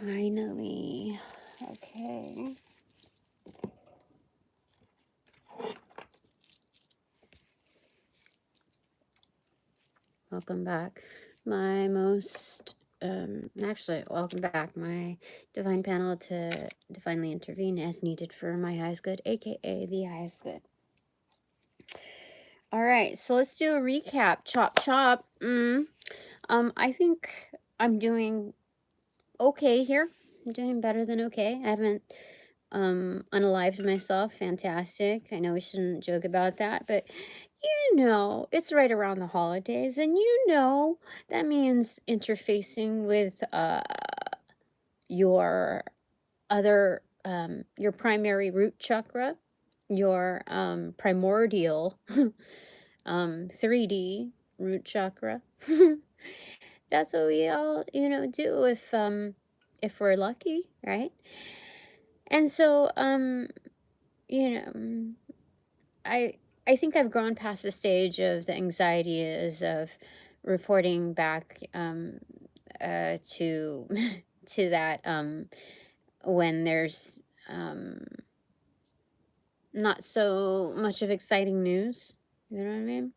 Finally. Okay. Welcome back. My most, actually, welcome back. My divine panel to divinely intervene as needed for my highest good, aka the highest good. All right, so let's do a recap. Chop, chop. I think I'm doing okay here. I'm doing better than okay. I haven't unalived myself. Fantastic. I know we shouldn't joke about that, but you know, it's right around the holidays, and you know that means interfacing with your other your primary root chakra, your primordial 3D root chakra. That's what we all, you know, do if we're lucky, right? And so you know, I think I've grown past the stage of the anxiety is of reporting back to to that when there's not so much of exciting news. You know what I mean?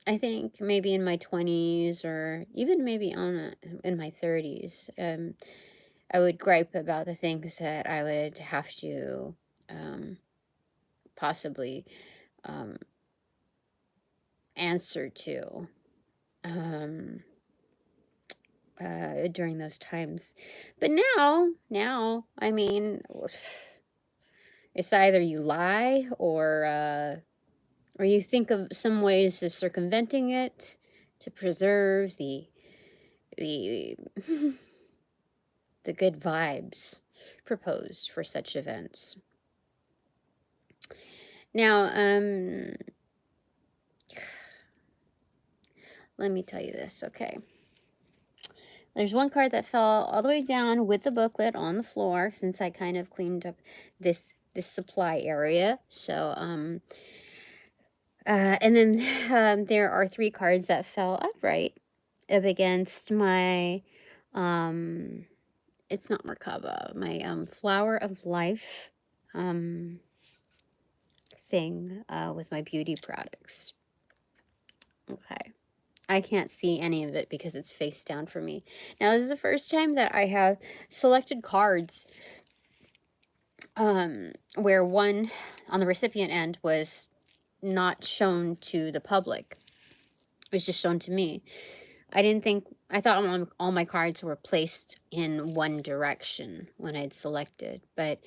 I think maybe in my 20s or even maybe in my 30s, I would gripe about the things that I would have to possibly answer to during those times. But now, I mean, it's either you lie or you think of some ways of circumventing it to preserve the the good vibes proposed for such events. Now, let me tell you this, okay? There's one card that fell all the way down with the booklet on the floor since I kind of cleaned up this supply area. So, and then there are 3 cards that fell upright up against my, it's not Merkaba, my Flower of Life thing with my beauty products. Okay. I can't see any of it because it's face down for me. Now, this is the first time that I have selected cards where one on the recipient end was not shown to the public. It was just shown to me. I thought all my cards were placed in one direction when I'd selected, but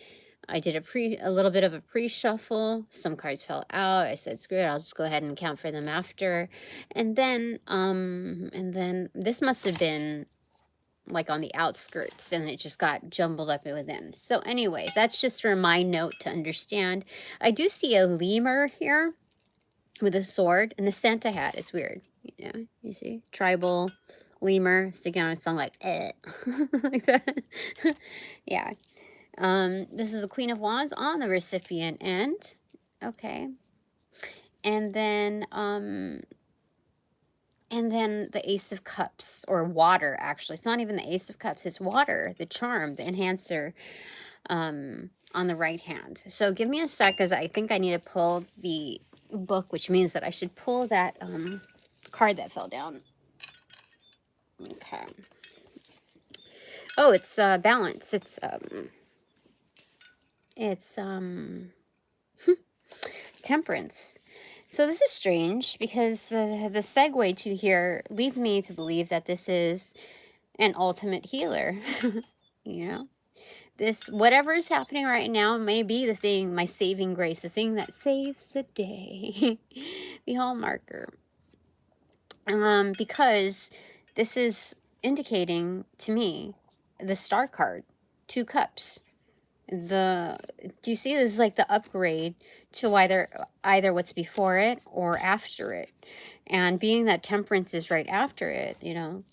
I did a little bit of a pre-shuffle. Some cards fell out. I said, screw it, I'll just go ahead and count for them after. And then this must have been like on the outskirts, and it just got jumbled up within. So anyway, that's just for my note to understand. I do see a lemur here with a sword and a Santa hat. It's weird. You know, you see? Tribal lemur sticking out his tongue like, eh. Like that. Yeah. This is a Queen of Wands on the recipient end. Okay. And then the Ace of Cups, or water, actually. It's not even the Ace of Cups. It's water, the charm, the enhancer on the right hand. So give me a sec, because I think I need to pull the book, which means that I should pull that card that fell down. Okay. Oh, it's balance. It's temperance. So this is strange because the segue to here leads me to believe that this is an ultimate healer. You know, this, whatever is happening right now, may be the thing, my saving grace, the thing that saves the day. The hallmarker. Because this is indicating to me the star card, 2 cups. Do you see, this is like the upgrade to either what's before it or after it. And being that temperance is right after it, you know,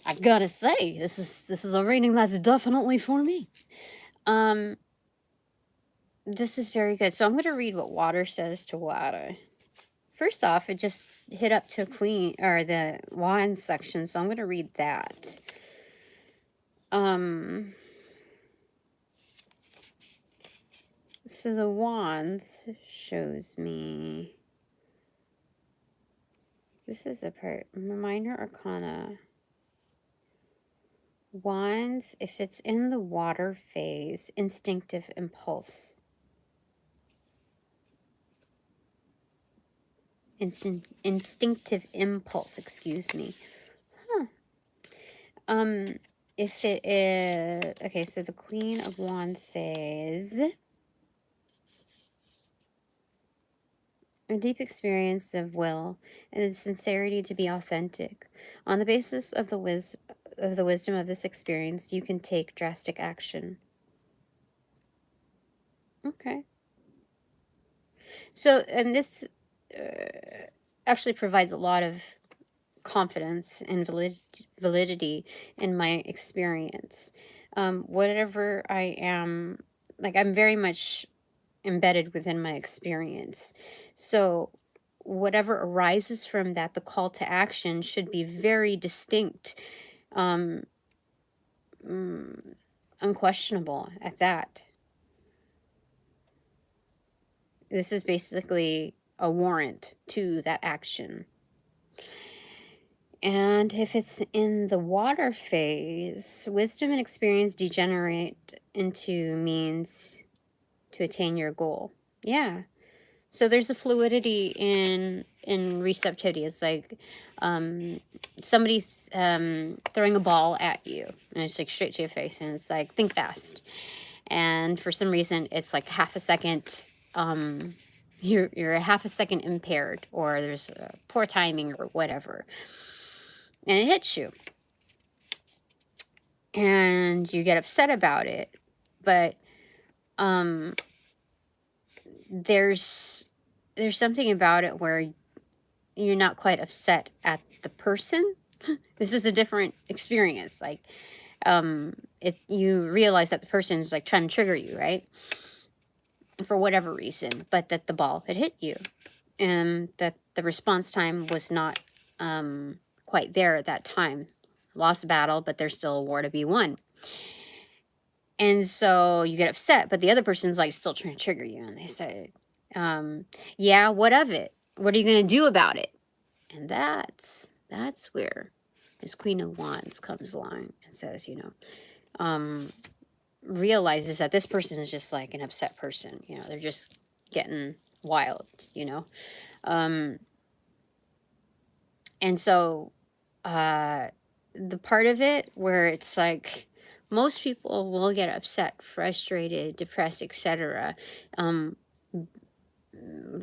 I gotta say, this is a reading that's definitely for me. This is very good. So I'm going to read what water says to water. First off, it just hit up to Queen, or the Wands section, so I'm going to read that. So the wands shows me, this is a part, minor arcana. Wands, if it's in the water phase, instinctive impulse. Instinctive impulse, excuse me. Huh. If it is, okay, so the Queen of Wands says, a deep experience of will and the sincerity to be authentic. On the basis of the wisdom of this experience, you can take drastic action. Okay. So, and this actually provides a lot of confidence and validity in my experience. Whatever I am, like, I'm very much embedded within my experience. So whatever arises from that, the call to action should be very distinct, unquestionable at that. This is basically a warrant to that action. And if it's in the water phase, wisdom and experience degenerate into means to attain your goal. Yeah. So there's a fluidity in receptivity. It's like somebody throwing a ball at you, and it's like straight to your face, and it's like, think fast. And for some reason, it's like half a second. You're a half a second impaired, or there's poor timing or whatever, and it hits you, and you get upset about it. But there's something about it where you're not quite upset at the person. This is a different experience. Like, you realize that the person is like trying to trigger you, right? For whatever reason, but that the ball had hit you, and that the response time was not quite there at that time. Lost the battle, but there's still a war to be won. And so you get upset, but the other person's like still trying to trigger you, and they say, yeah, what of it? What are you going to do about it? And that's where this Queen of Wands comes along and says, you know, realizes that this person is just like an upset person. You know, they're just getting wild, you know. And so the part of it where it's like, most people will get upset, frustrated, depressed, etc.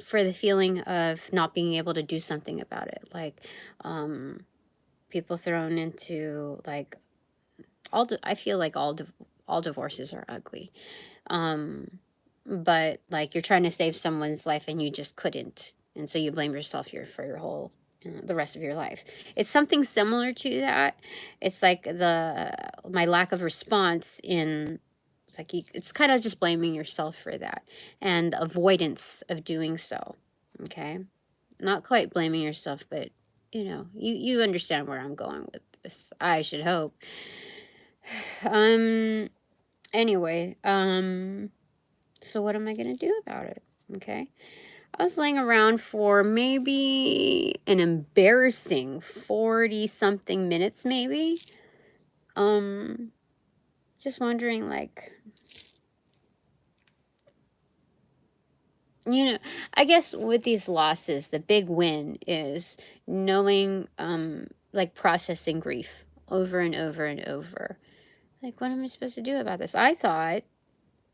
For the feeling of not being able to do something about it. Like, people thrown into, like, I feel like all divorces are ugly. But like, you're trying to save someone's life and you just couldn't. And so you blame yourself for your whole, the rest of your life. It's something similar to that. It's like my lack of response in, it's like it's kind of just blaming yourself for that and avoidance of doing so. Okay. Not quite blaming yourself, but you know, you understand where I'm going with this. I should hope. Anyway, so what am I going to do about it? Okay. I was laying around for maybe an embarrassing 40 something minutes, maybe. Just wondering, like, you know, I guess with these losses, the big win is knowing, like, processing grief over and over and over. Like, what am I supposed to do about this? I thought,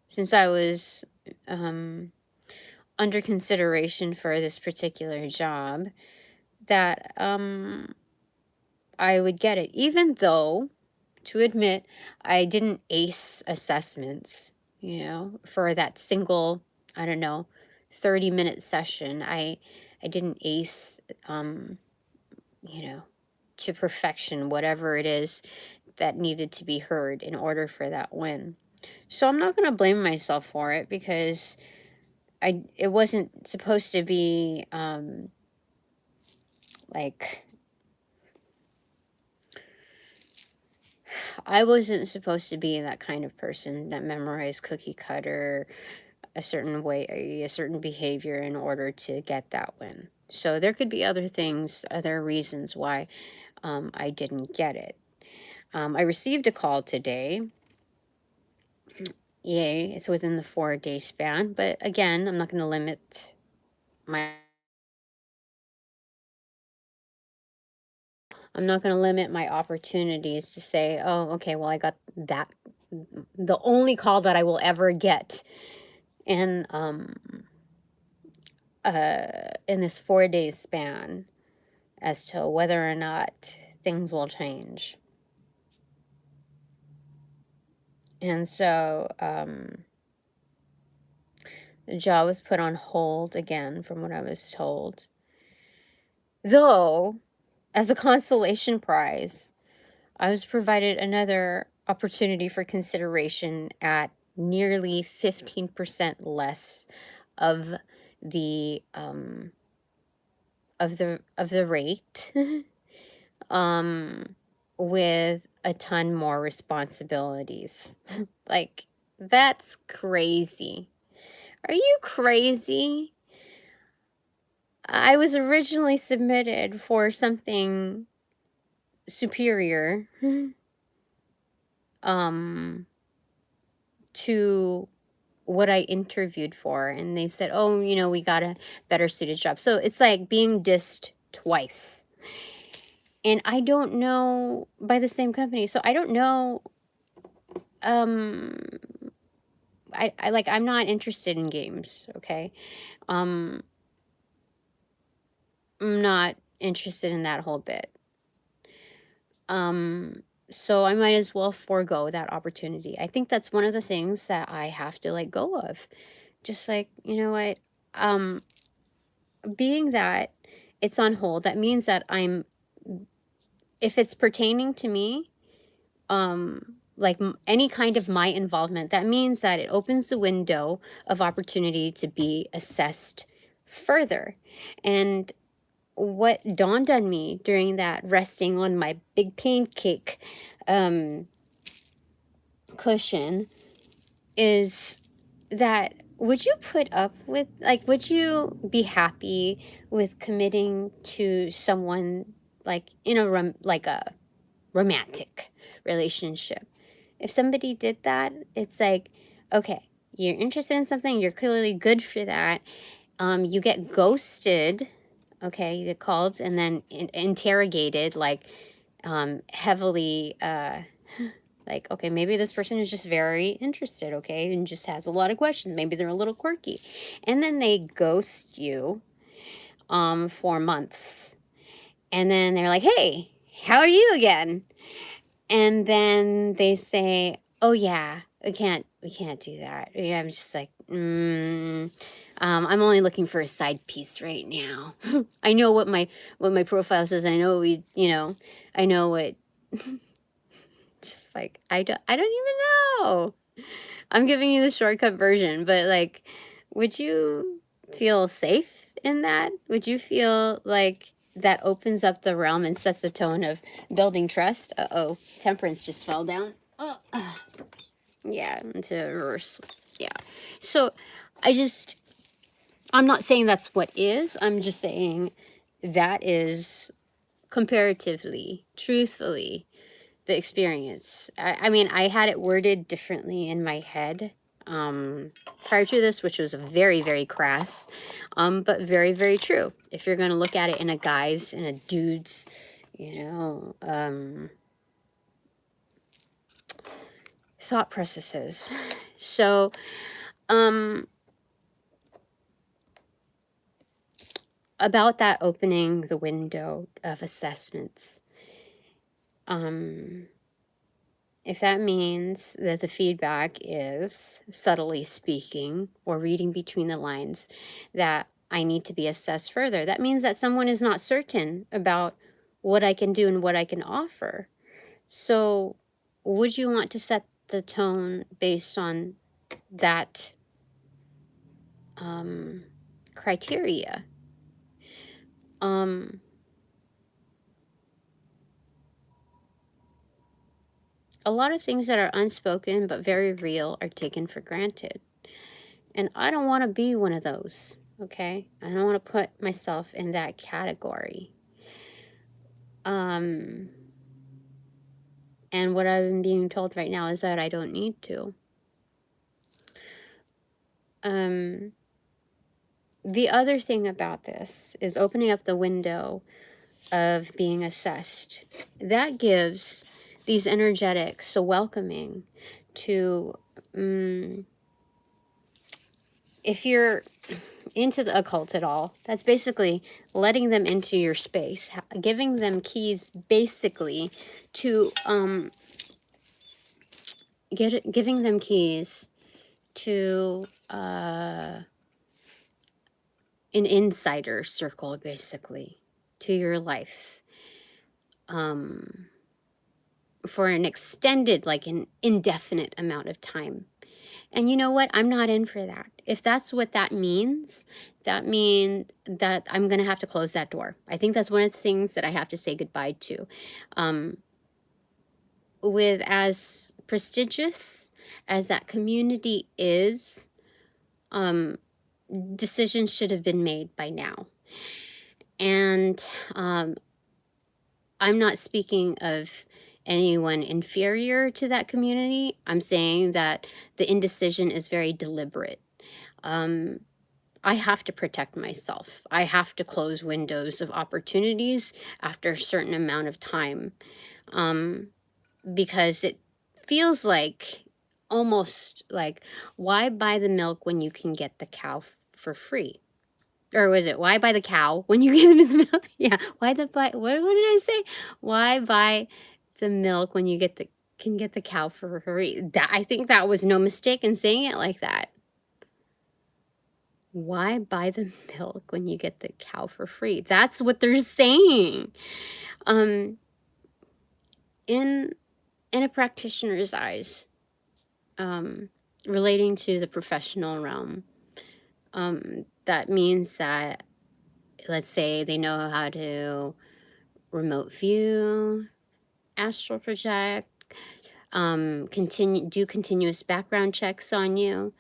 since I was under consideration for this particular job, that I would get it, even though, to admit, I didn't ace assessments, you know, for that single, I don't know, 30-minute session. I didn't ace, you know, to perfection, whatever it is that needed to be heard in order for that win. So I'm not going to blame myself for it, because it wasn't supposed to be, like, I wasn't supposed to be that kind of person that memorized cookie cutter a certain way, a certain behavior in order to get that win. So there could be other things, other reasons why I didn't get it. I received a call today. Yay, it's within the 4-day span. But again, I'm not going to limit my opportunities to say, oh, okay, well, I got that, the only call that I will ever get. And in this 4-day span, as to whether or not things will change. And so the job was put on hold again, from what I was told. Though, as a consolation prize, I was provided another opportunity for consideration at nearly 15% less of the rate, with a ton more responsibilities. Like, that's crazy. Are you crazy? I was originally submitted for something superior to what I interviewed for, and they said, oh, we got a better suited job. So it's like being dissed twice. And I don't know, by the same company. So I don't know, I'm not interested in games, okay? I'm not interested in that whole bit. So I might as well forego that opportunity. I think that's one of the things that I have to let go of. Just like, you know what? Being that it's on hold, that means that if it's pertaining to me, like any kind of my involvement, that means that it opens the window of opportunity to be assessed further. And what dawned on me during that resting on my big pancake cushion is that, would you put up with, like, would you be happy with committing to someone, like in a romantic relationship? If somebody did that, it's like, okay, you're interested in something, you're clearly good for that. You get ghosted, okay, you get called and then interrogated, like heavily, like, okay, maybe this person is just very interested, okay, and just has a lot of questions. Maybe they're a little quirky. And then they ghost you for months. And then they're like, hey, how are you again? And then they say, oh yeah, we can't do that. Yeah, I'm just like, I'm only looking for a side piece right now. I know what my profile says. I know I know what. Just like, I don't even know. I'm giving you the shortcut version, but like, would you feel safe in that? Would you feel like that opens up the realm and sets the tone of building trust? Uh-oh, Temperance just fell down. Oh, yeah, into reverse. Yeah. So I'm not saying that's what is. I'm just saying that is comparatively, truthfully, the experience. I mean, I had it worded differently in my head prior to this, which was very, very crass, but very, very true. If you're going to look at it in a dude's, thought processes. So, about that opening the window of assessments, if that means that the feedback is, subtly speaking, or reading between the lines, that I need to be assessed further, that means that someone is not certain about what I can do and what I can offer. So would you want to set the tone based on that criteria? A lot of things that are unspoken but very real are taken for granted. And I don't want to be one of those, okay? I don't want to put myself in that category. And what I'm being told right now is that I don't need to. The other thing about this is opening up the window of being assessed. That gives these energetics so welcoming to, if you're into the occult at all, that's basically letting them into your space, giving them keys basically to, giving them keys to an insider circle, basically, to your life. For an extended, like an indefinite amount of time. And you know what? I'm not in for that. If that's what that means that I'm going to have to close that door. I think that's one of the things that I have to say goodbye to. With as prestigious as that community is, decisions should have been made by now. And I'm not speaking of anyone inferior to that community. I'm saying that the indecision is very deliberate. I have to protect myself. I have to close windows of opportunities after a certain amount of time, because it feels like, almost like, why buy the milk when you can get the cow for free? Or was it, why buy the cow when you get the milk? Yeah, why the buy? What did I say? Why buy the milk when you can get the cow for free? That, I think that was no mistake in saying it like that. Why buy the milk when you get the cow for free? That's what they're saying. In a practitioner's eyes, relating to the professional realm, that means that, let's say they know how to remote view, astral project, do continuous background checks on you,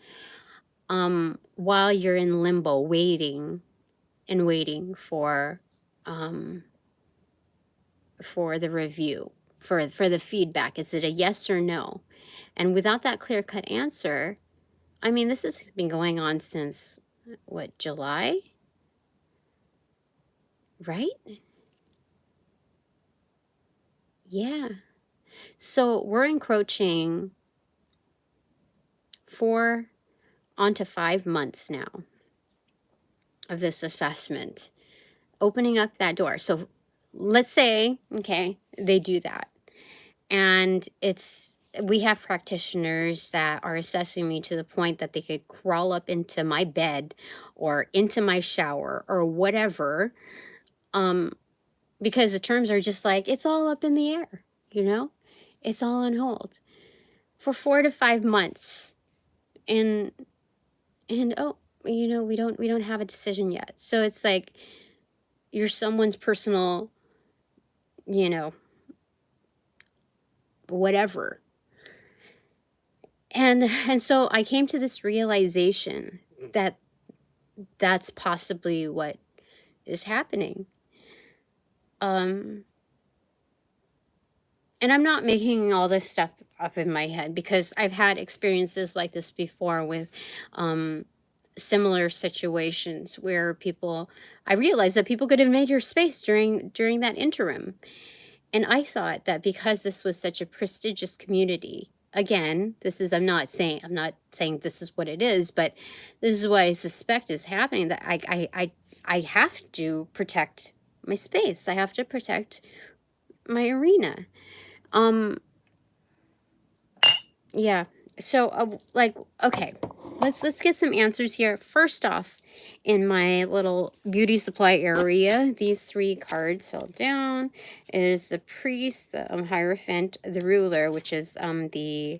while you're in limbo, waiting for the review, for the feedback. Is it a yes or no? And without that clear-cut answer, I mean, this has been going on since, what, July? Right? Yeah. So we're encroaching 4 onto 5 months now of this assessment, opening up that door. So let's say, okay, they do that. And we have practitioners that are assessing me to the point that they could crawl up into my bed or into my shower or whatever, because the terms are just like, it's all up in the air, you know? It's all on hold for 4 to 5 months. And oh, you know, we don't have a decision yet. So it's like you're someone's personal, you know, whatever. And so I came to this realization that that's possibly what is happening. And I'm not making all this stuff up in my head, because I've had experiences like this before with similar situations where I realized that people could invade your space during that interim. And I thought that because this was such a prestigious community, again, I'm not saying this is what it is, but this is what I suspect is happening, that I have to protect my space. I have to protect my arena. Yeah. So, like, okay, let's get some answers here. First off, in my little beauty supply area, these 3 cards fell down. It is the Priest, the Hierophant, the Ruler, which is the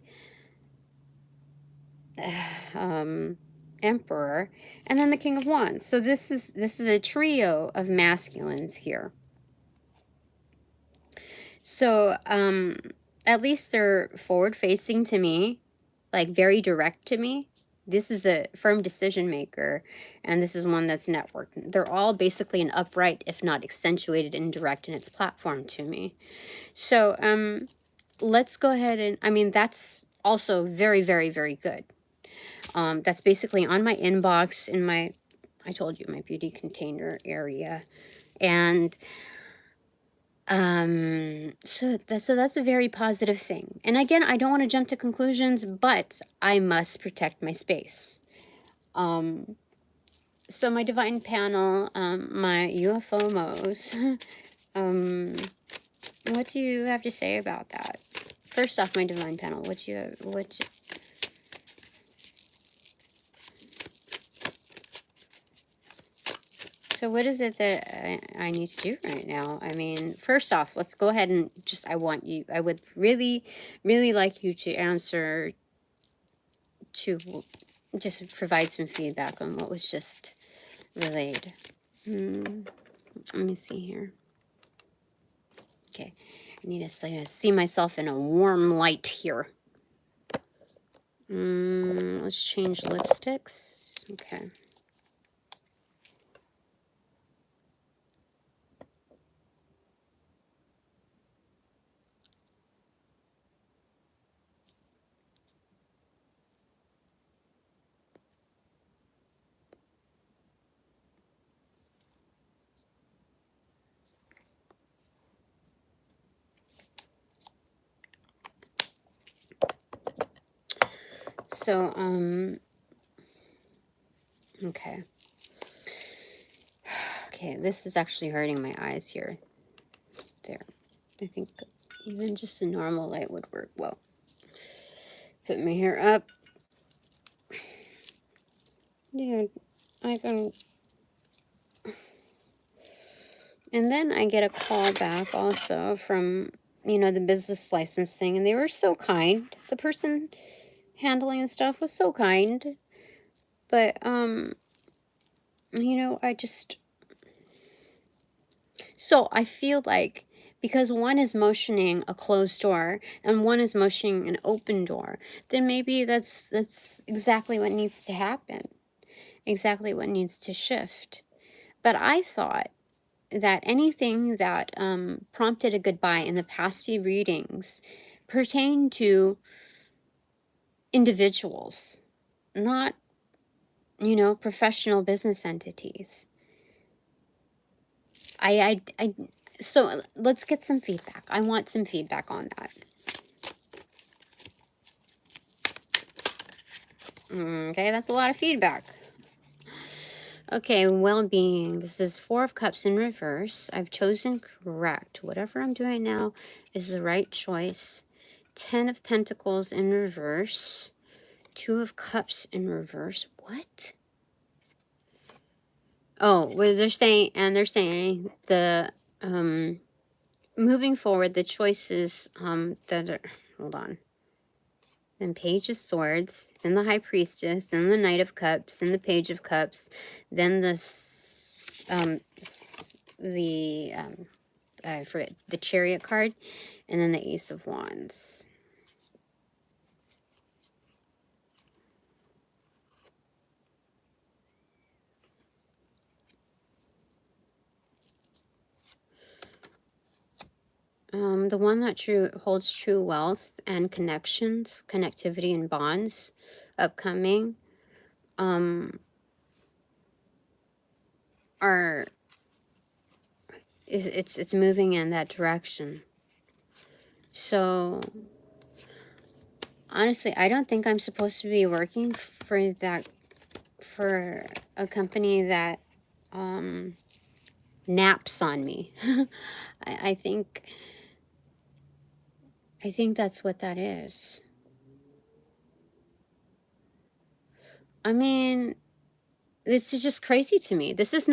Emperor, and then the King of Wands. So this is a trio of masculines here. So at least they're forward facing to me, like very direct to me. This is a firm decision maker, and this is one that's networked. They're all basically an upright, if not accentuated and direct in its platform to me. So let's go ahead and, I mean, that's also very, very, very good. That's basically on my inbox in my, I told you, my beauty container area. And so that's a very positive thing. And again, I don't want to jump to conclusions, but I must protect my space. So my divine panel, my UFO Mo's, what do you have to say about that? First off, my divine panel, so what is it that I need to do right now? I mean, first off, let's go ahead and just, I would really, really like you to answer, to just provide some feedback on what was just relayed. Let me see here. Okay, I need to see myself in a warm light here. Let's change lipsticks. Okay. So, okay. Okay, this is actually hurting my eyes here. There. I think even just a normal light would work well. Put my hair up. Dude, I can... And then I get a call back also from, you know, the business license thing. And they were so kind. The person handling the stuff was so kind. But, you know, I just... So I feel like because one is motioning a closed door and one is motioning an open door, then maybe that's exactly what needs to happen. Exactly what needs to shift. But I thought that anything that prompted a goodbye in the past few readings pertained to individuals, not, you know, professional business entities. So let's get some feedback. I want some feedback on that. Okay, that's a lot of feedback. Okay, well-being. This is 4 of Cups in reverse. I've chosen correct. Whatever I'm doing now is the right choice. 10 of Pentacles in reverse. 2 of Cups in reverse. What? Oh, well, they're saying the moving forward, the choices that are, hold on. Then Page of Swords, then the High Priestess, then the Knight of Cups, then the Page of Cups, then the I forget, the Chariot card, and then the Ace of Wands. The one that holds true wealth and connections, connectivity and bonds, upcoming, it's moving in that direction. So honestly, I don't think I'm supposed to be working for a company that naps on me. I think that's what that is. I mean, this is just crazy to me. This is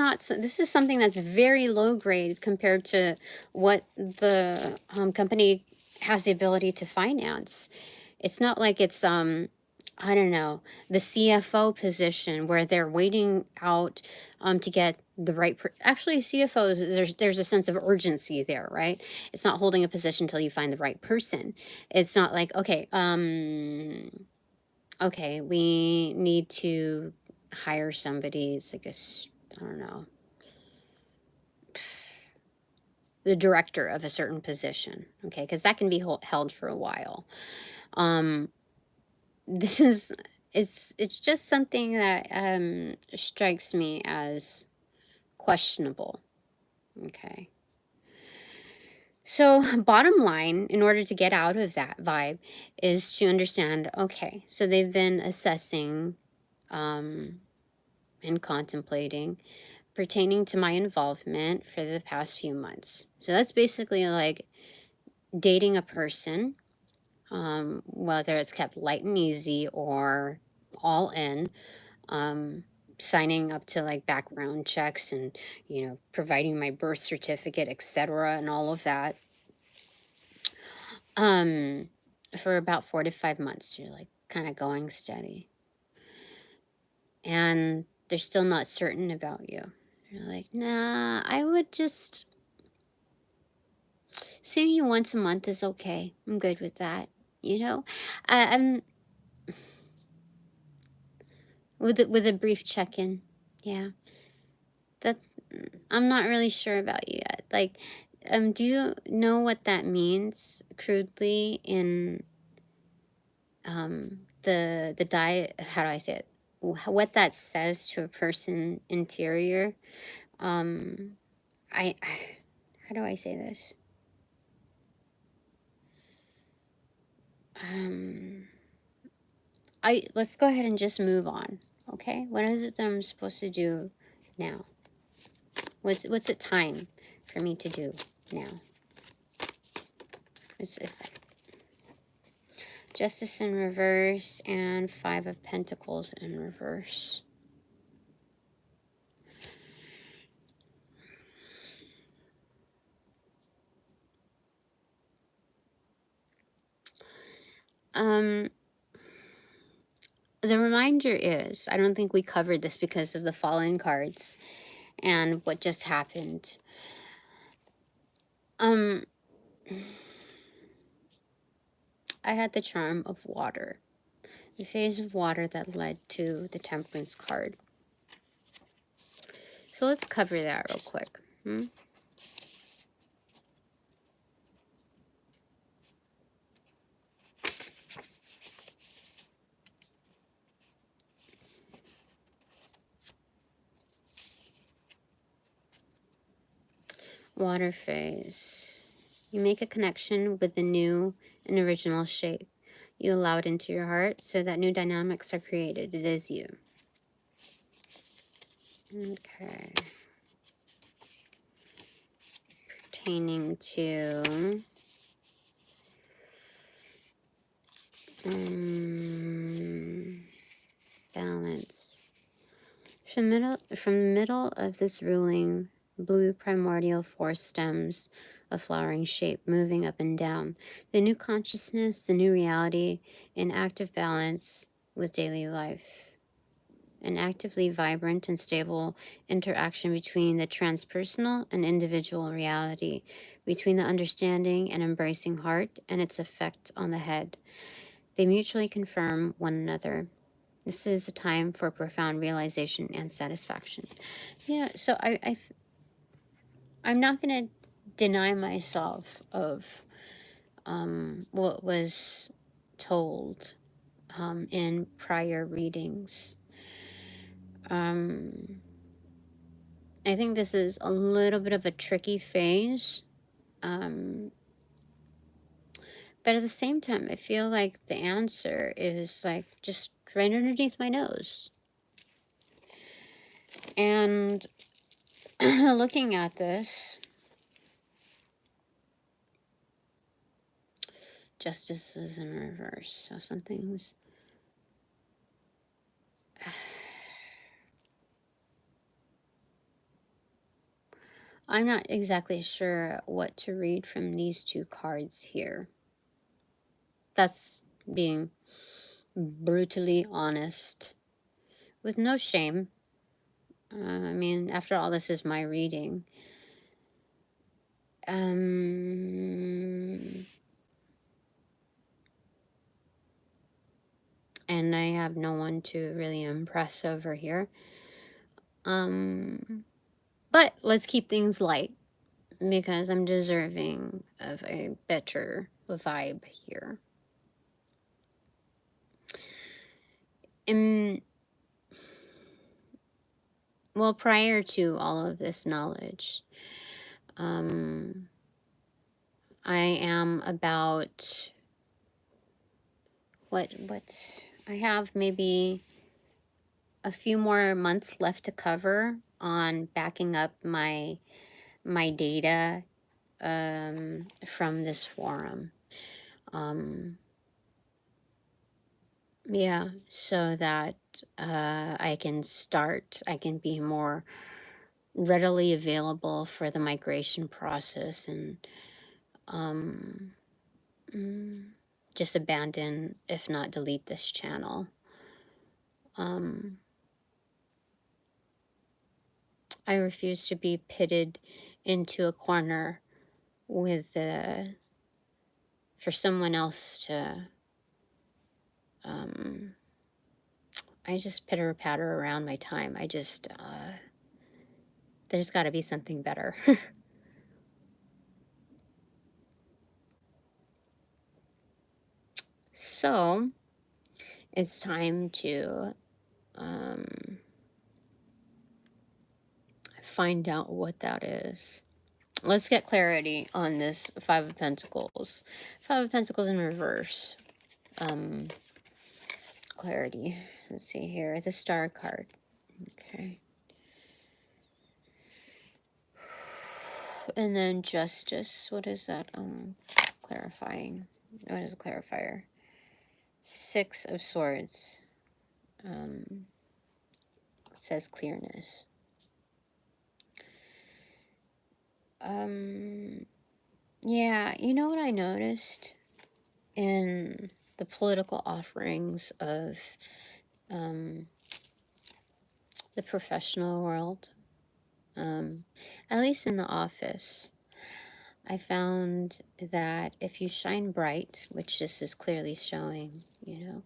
something that's very low grade compared to what the company has the ability to finance. It's not like it's I don't know, the CFO position where they're waiting out to get the right actually CFO, there's a sense of urgency there, right? It's not holding a position until you find the right person. It's not like, okay, okay, we need to hire somebody. It's like I don't know, the director of a certain position, okay, because that can be held for a while. This is, it's just something that strikes me as questionable. Okay. So bottom line, in order to get out of that vibe, is to understand, okay, so they've been assessing and contemplating pertaining to my involvement for the past few months. So that's basically like dating a person, whether it's kept light and easy or all in, signing up to like background checks and, you know, providing my birth certificate, etc., and all of that. For about 4 to 5 months, you're like kind of going steady. And they're still not certain about you. You're like, nah, I would just seeing you once a month is okay. I'm good with that. You know, I'm with a brief check-in. Yeah, that I'm not really sure about you yet. Like, do you know what that means crudely in the diet? How do I say it? What that says to a person interior? I how do I say this? Let's go ahead and just move on. Okay, what is it that I'm supposed to do now? What's it time for me to do now? It's Justice in reverse and 5 of Pentacles in reverse. The reminder is, I don't think we covered this because of the fallen cards and what just happened. I had the charm of water. The phase of water that led to the Temperance card. So let's cover that real quick. Water phase. You make a connection with the new and original shape. You allow it into your heart so that new dynamics are created. It is you. Okay. Pertaining to balance. From the middle of this ruling blue primordial force stems a flowering shape moving up and down. The new consciousness, the new reality, in active balance with daily life. An actively vibrant and stable interaction between the transpersonal and individual reality, between the understanding and embracing heart and its effect on the head. They mutually confirm one another. This is a time for profound realization and satisfaction. Yeah, so I'm not going to deny myself of what was told in prior readings. I think this is a little bit of a tricky phase. But at the same time, I feel like the answer is like just right underneath my nose. And looking at this, justice is in reverse. So something's... I'm not exactly sure what to read from these two cards here. That's being brutally honest. With no shame. I mean, after all, this is my reading. And I have no one to really impress over here. But let's keep things light, because I'm deserving of a better vibe here. Well, prior to all of this knowledge, I am about I have maybe a few more months left to cover on backing up my data from this forum. Yeah, so that I can be more readily available for the migration process, and just abandon, if not delete, this channel. I refuse to be pitted into a corner with for someone else to I just pitter patter around my time. I just there's got to be something better. So it's time to find out what that is. Let's get clarity on this Five of Pentacles. Five of Pentacles in reverse. Clarity. Let's see here. The Star card. Okay. And then Justice. What is that? Clarifying. What is a clarifier? Six of Swords. It says clearness. Yeah, you know what I noticed in the political offerings of the professional world, at least in the office, I found that if you shine bright, which this is clearly showing, you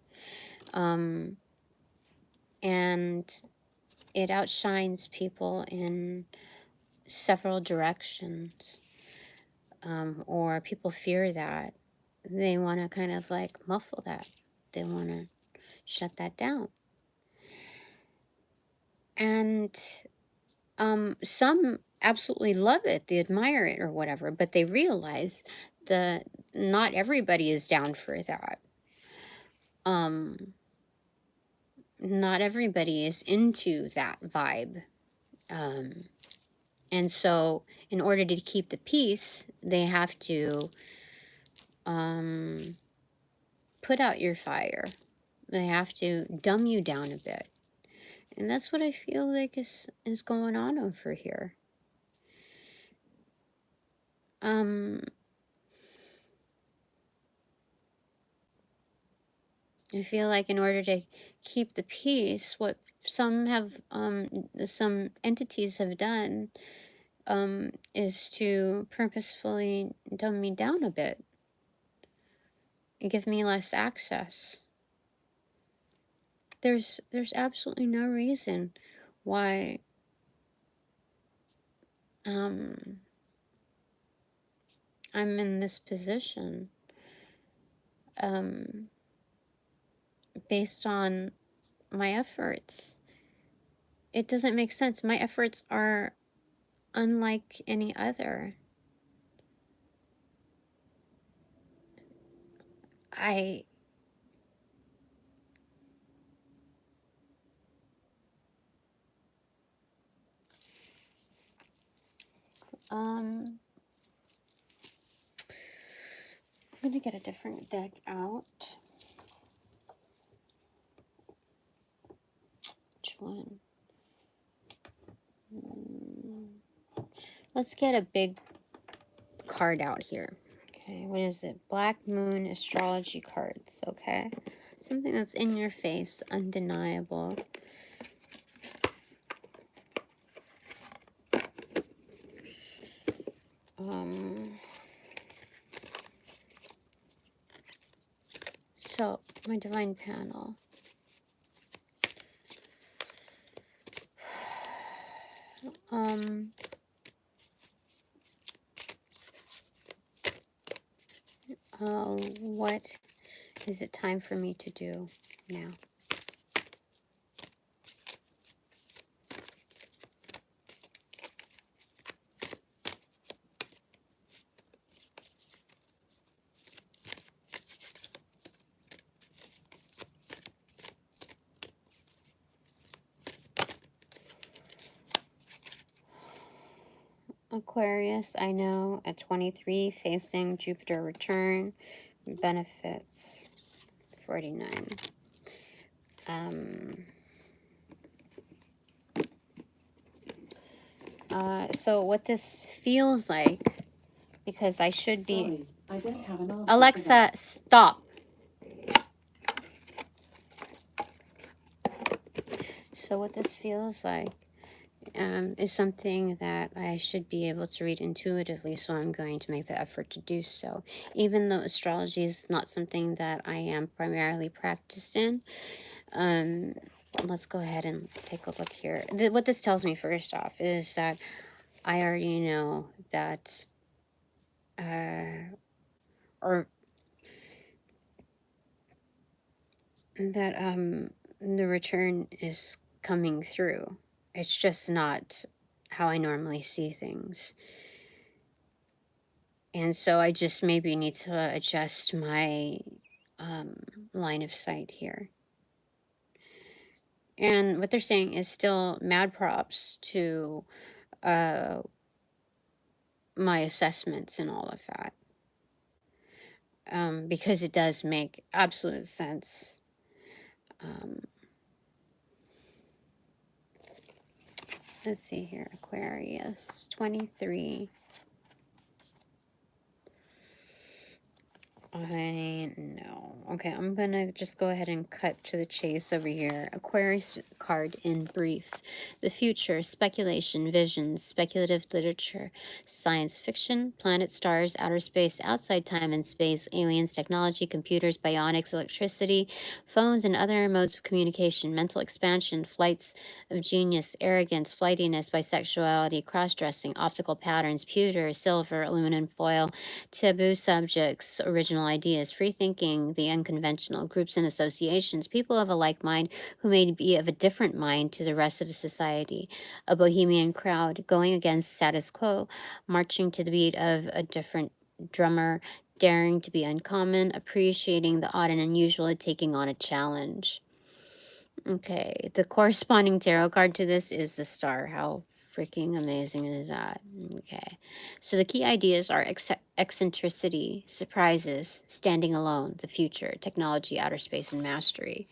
know, and it outshines people in several directions, or people fear that, they want to kind of like muffle that. They want to shut that down. And some absolutely love it, they admire it or whatever, but they realize that not everybody is down for that. Not everybody is into that vibe. And so in order to keep the peace, they have to put out your fire. They have to dumb you down a bit. And that's what I feel like is going on over here. I feel like in order to keep the peace, what some entities have done is to purposefully dumb me down a bit and give me less access. There's absolutely no reason why I'm in this position. Based on my efforts. It doesn't make sense. My efforts are unlike any other. I'm gonna get a different deck out. Which one? Let's get a big card out here. Okay, what is it? Black Moon Astrology cards, okay? Something that's in your face, undeniable. So, my divine panel. What is it time for me to do now? Aquarius, I know, at 23, facing Jupiter return, benefits, 49. So what this feels like, because I should be... Sorry, I don't have an answer. Alexa, stop. So what this feels like is something that I should be able to read intuitively, so I'm going to make the effort to do so. Even though astrology is not something that I am primarily practiced in, let's go ahead and take a look here. What this tells me, first off, is that I already know that, the return is coming through. It's just not how I normally see things. And so I just maybe need to adjust my line of sight here. And what they're saying is still mad props to my assessments and all of that. Because it does make absolute sense. Let's see here, Aquarius, 23. I know. Okay, I'm gonna just go ahead and cut to the chase over here. Aquarius card in brief. The future, speculation, visions, speculative literature, science fiction, planet, stars, outer space, outside time and space, aliens, technology, computers, bionics, electricity, phones and other modes of communication, mental expansion, flights of genius, arrogance, flightiness, bisexuality, cross-dressing, optical patterns, pewter, silver, aluminum foil, taboo subjects, original ideas, free thinking, the unconventional, groups and associations, people of a like mind who may be of a different mind to the rest of society, a bohemian crowd going against status quo, marching to the beat of a different drummer, daring to be uncommon, appreciating the odd and unusual, taking on a challenge. Okay, the corresponding tarot card to this is the Star. How freaking amazing is that? Okay, so the key ideas are eccentricity, surprises, standing alone, the future, technology, outer space, and mastery.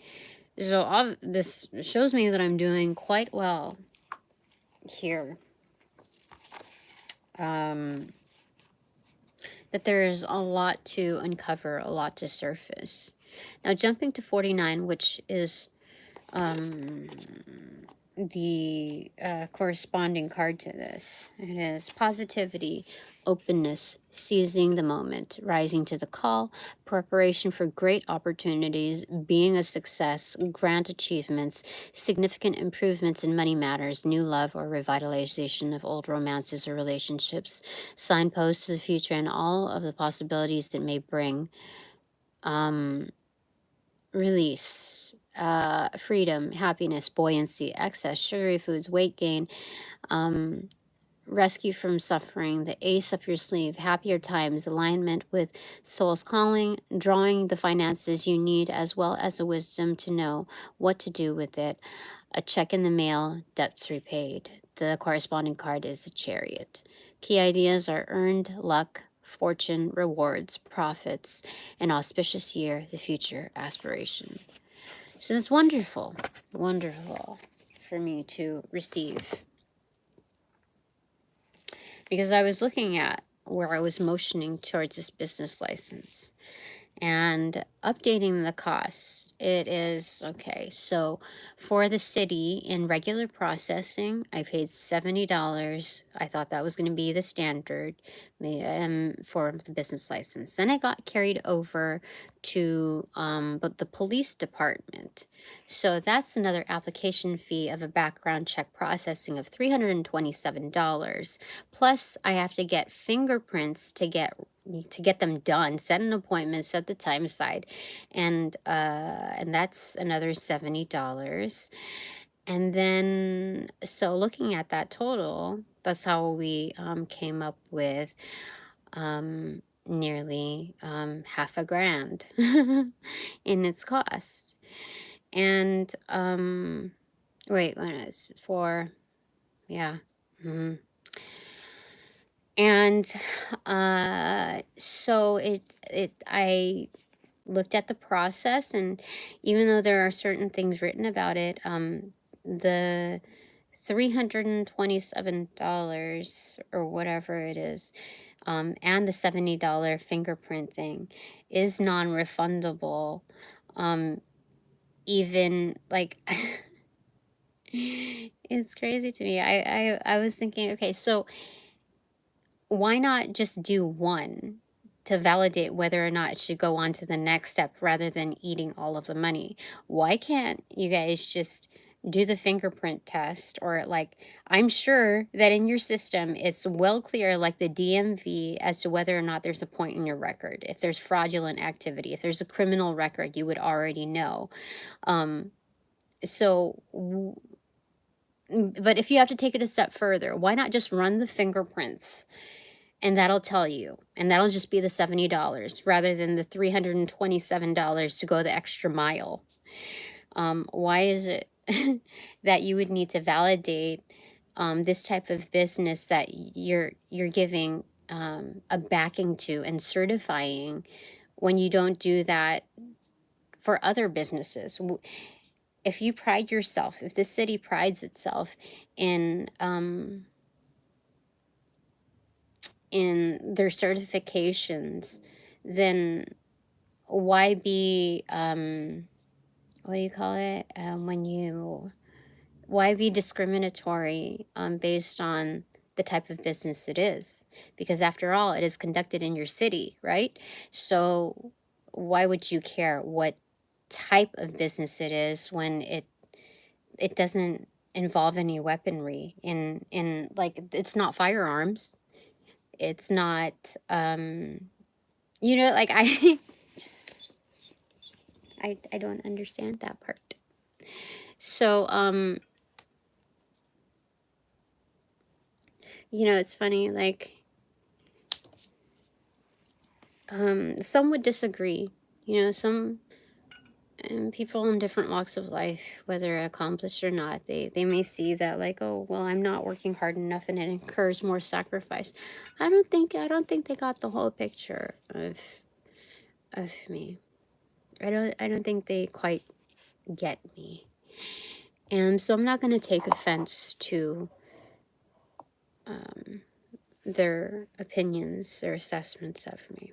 So this shows me that I'm doing quite well here. That there is a lot to uncover, a lot to surface. Now jumping to 49, which is the corresponding card to this. It is positivity, openness, seizing the moment, rising to the call, preparation for great opportunities, being a success, grand achievements, significant improvements in money matters, new love or revitalization of old romances or relationships, signposts to the future and all of the possibilities that may bring. Release, freedom, happiness, buoyancy, excess, sugary foods, weight gain, rescue from suffering, the ace up your sleeve, happier times, alignment with soul's calling, drawing the finances you need as well as the wisdom to know what to do with it, a check in the mail, debts repaid. The corresponding card is the Chariot. Key ideas are earned luck, fortune, rewards, profits, an auspicious year, the future, aspiration. So it's wonderful, wonderful for me to receive. Because I was looking at where I was motioning towards this business license. and updating the cost. It is, okay, so for the city in regular processing, I paid $70. I thought that was going to be the standard for the business license. Then I got carried over to but the police department. So that's another application fee of a background check processing of $327. Plus I have to get fingerprints to get them done, set an appointment, set the time aside, and that's another $70. And then, so looking at that total, that's how we came up with nearly half a grand in its cost. And wait, when it's for, yeah. And so I looked at the process, and even though there are certain things written about it, the $327 or whatever it is, and the $70 fingerprint thing is non-refundable. Even like it's crazy to me. I was thinking, okay, so why not just do one to validate whether or not it should go on to the next step rather than eating all of the money? Why can't you guys just do the fingerprint test? Or like, I'm sure that in your system, it's well clear, like the DMV, as to whether or not there's a point in your record. If there's fraudulent activity, if there's a criminal record, you would already know. But if you have to take it a step further, why not just run the fingerprints? And that'll tell you. And that'll just be the $70 rather than the $327 to go the extra mile. Why is it that you would need to validate this type of business that you're giving a backing to and certifying when you don't do that for other businesses? If you pride yourself, if the city prides itself in their certifications, then why be what do you call it, why be discriminatory based on the type of business it is? Because after all, it is conducted in your city, right? So why would you care what type of business it is when it doesn't involve any weaponry in like, it's not firearms. It's not, like, I just, I don't understand that part. So, it's funny, like, some would disagree, some people in different walks of life, whether accomplished or not, they may see that like, oh, well, I'm not working hard enough and it incurs more sacrifice. I don't think they got the whole picture of me. I don't think they quite get me. And so I'm not going to take offense to their opinions, their assessments of me.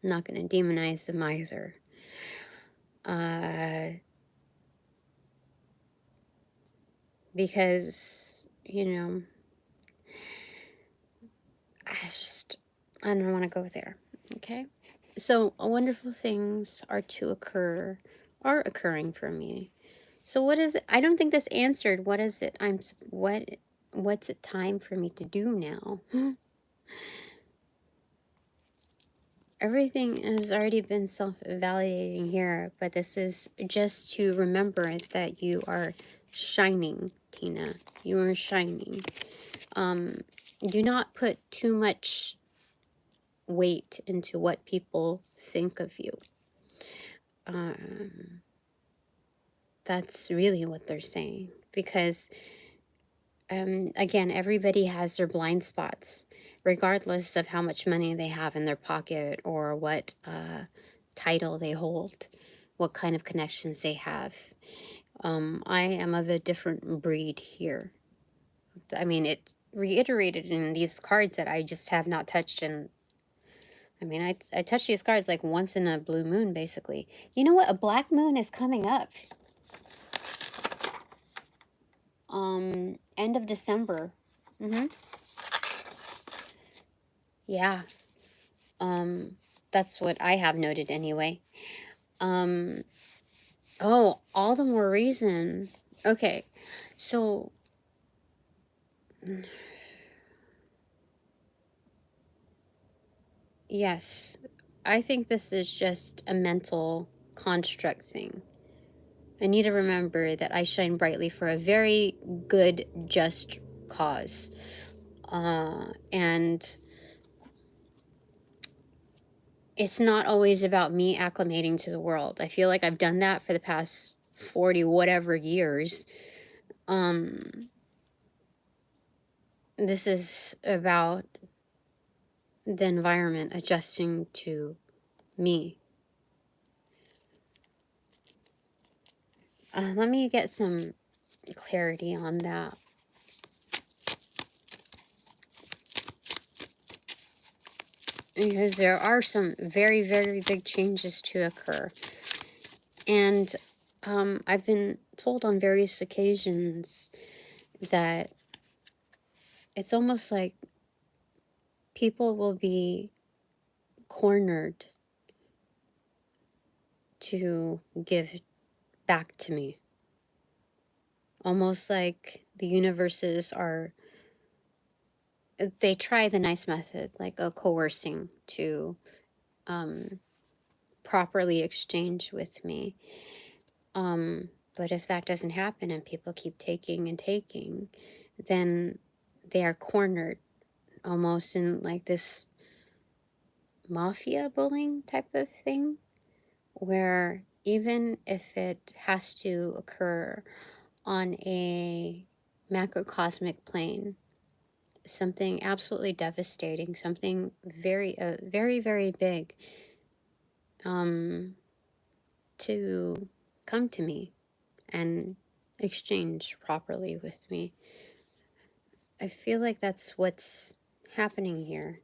Not going to demonize them either. Because, I don't want to go there. Okay. So wonderful things are occurring for me. So what is it? I don't think this answered. What is it? What's it time for me to do now? Everything has already been self-validating here, but this is just to remember that you are shining, Tina. You are shining. Do not put too much weight into what people think of you. That's really what they're saying, because again, everybody has their blind spots, regardless of how much money they have in their pocket or what title they hold, what kind of connections they have. I am of a different breed here. I mean, it reiterated in these cards that I just have not touched in I mean, I touch these cards like once in a blue moon, basically. You know what? A black moon is coming up. End of December. Yeah. That's what I have noted anyway. Oh, all the more reason. Okay, so yes, I think this is just a mental construct thing. I need to remember that I shine brightly for a very good, just cause. And it's not always about me acclimating to the world. I feel like I've done that for the past 40 whatever years. This is about the environment adjusting to me. Let me get some clarity on that. Because there are some very, very big changes to occur. And I've been told on various occasions that it's almost like people will be cornered to give back to me. Almost like the universes are, they try the nice method, like a coercing to properly exchange with me. But if that doesn't happen and people keep taking and taking, then they are cornered almost in like this mafia bullying type of thing, where even if it has to occur on a macrocosmic plane, something absolutely devastating, something very, very, very big, to come to me and exchange properly with me. I feel like that's what's happening here.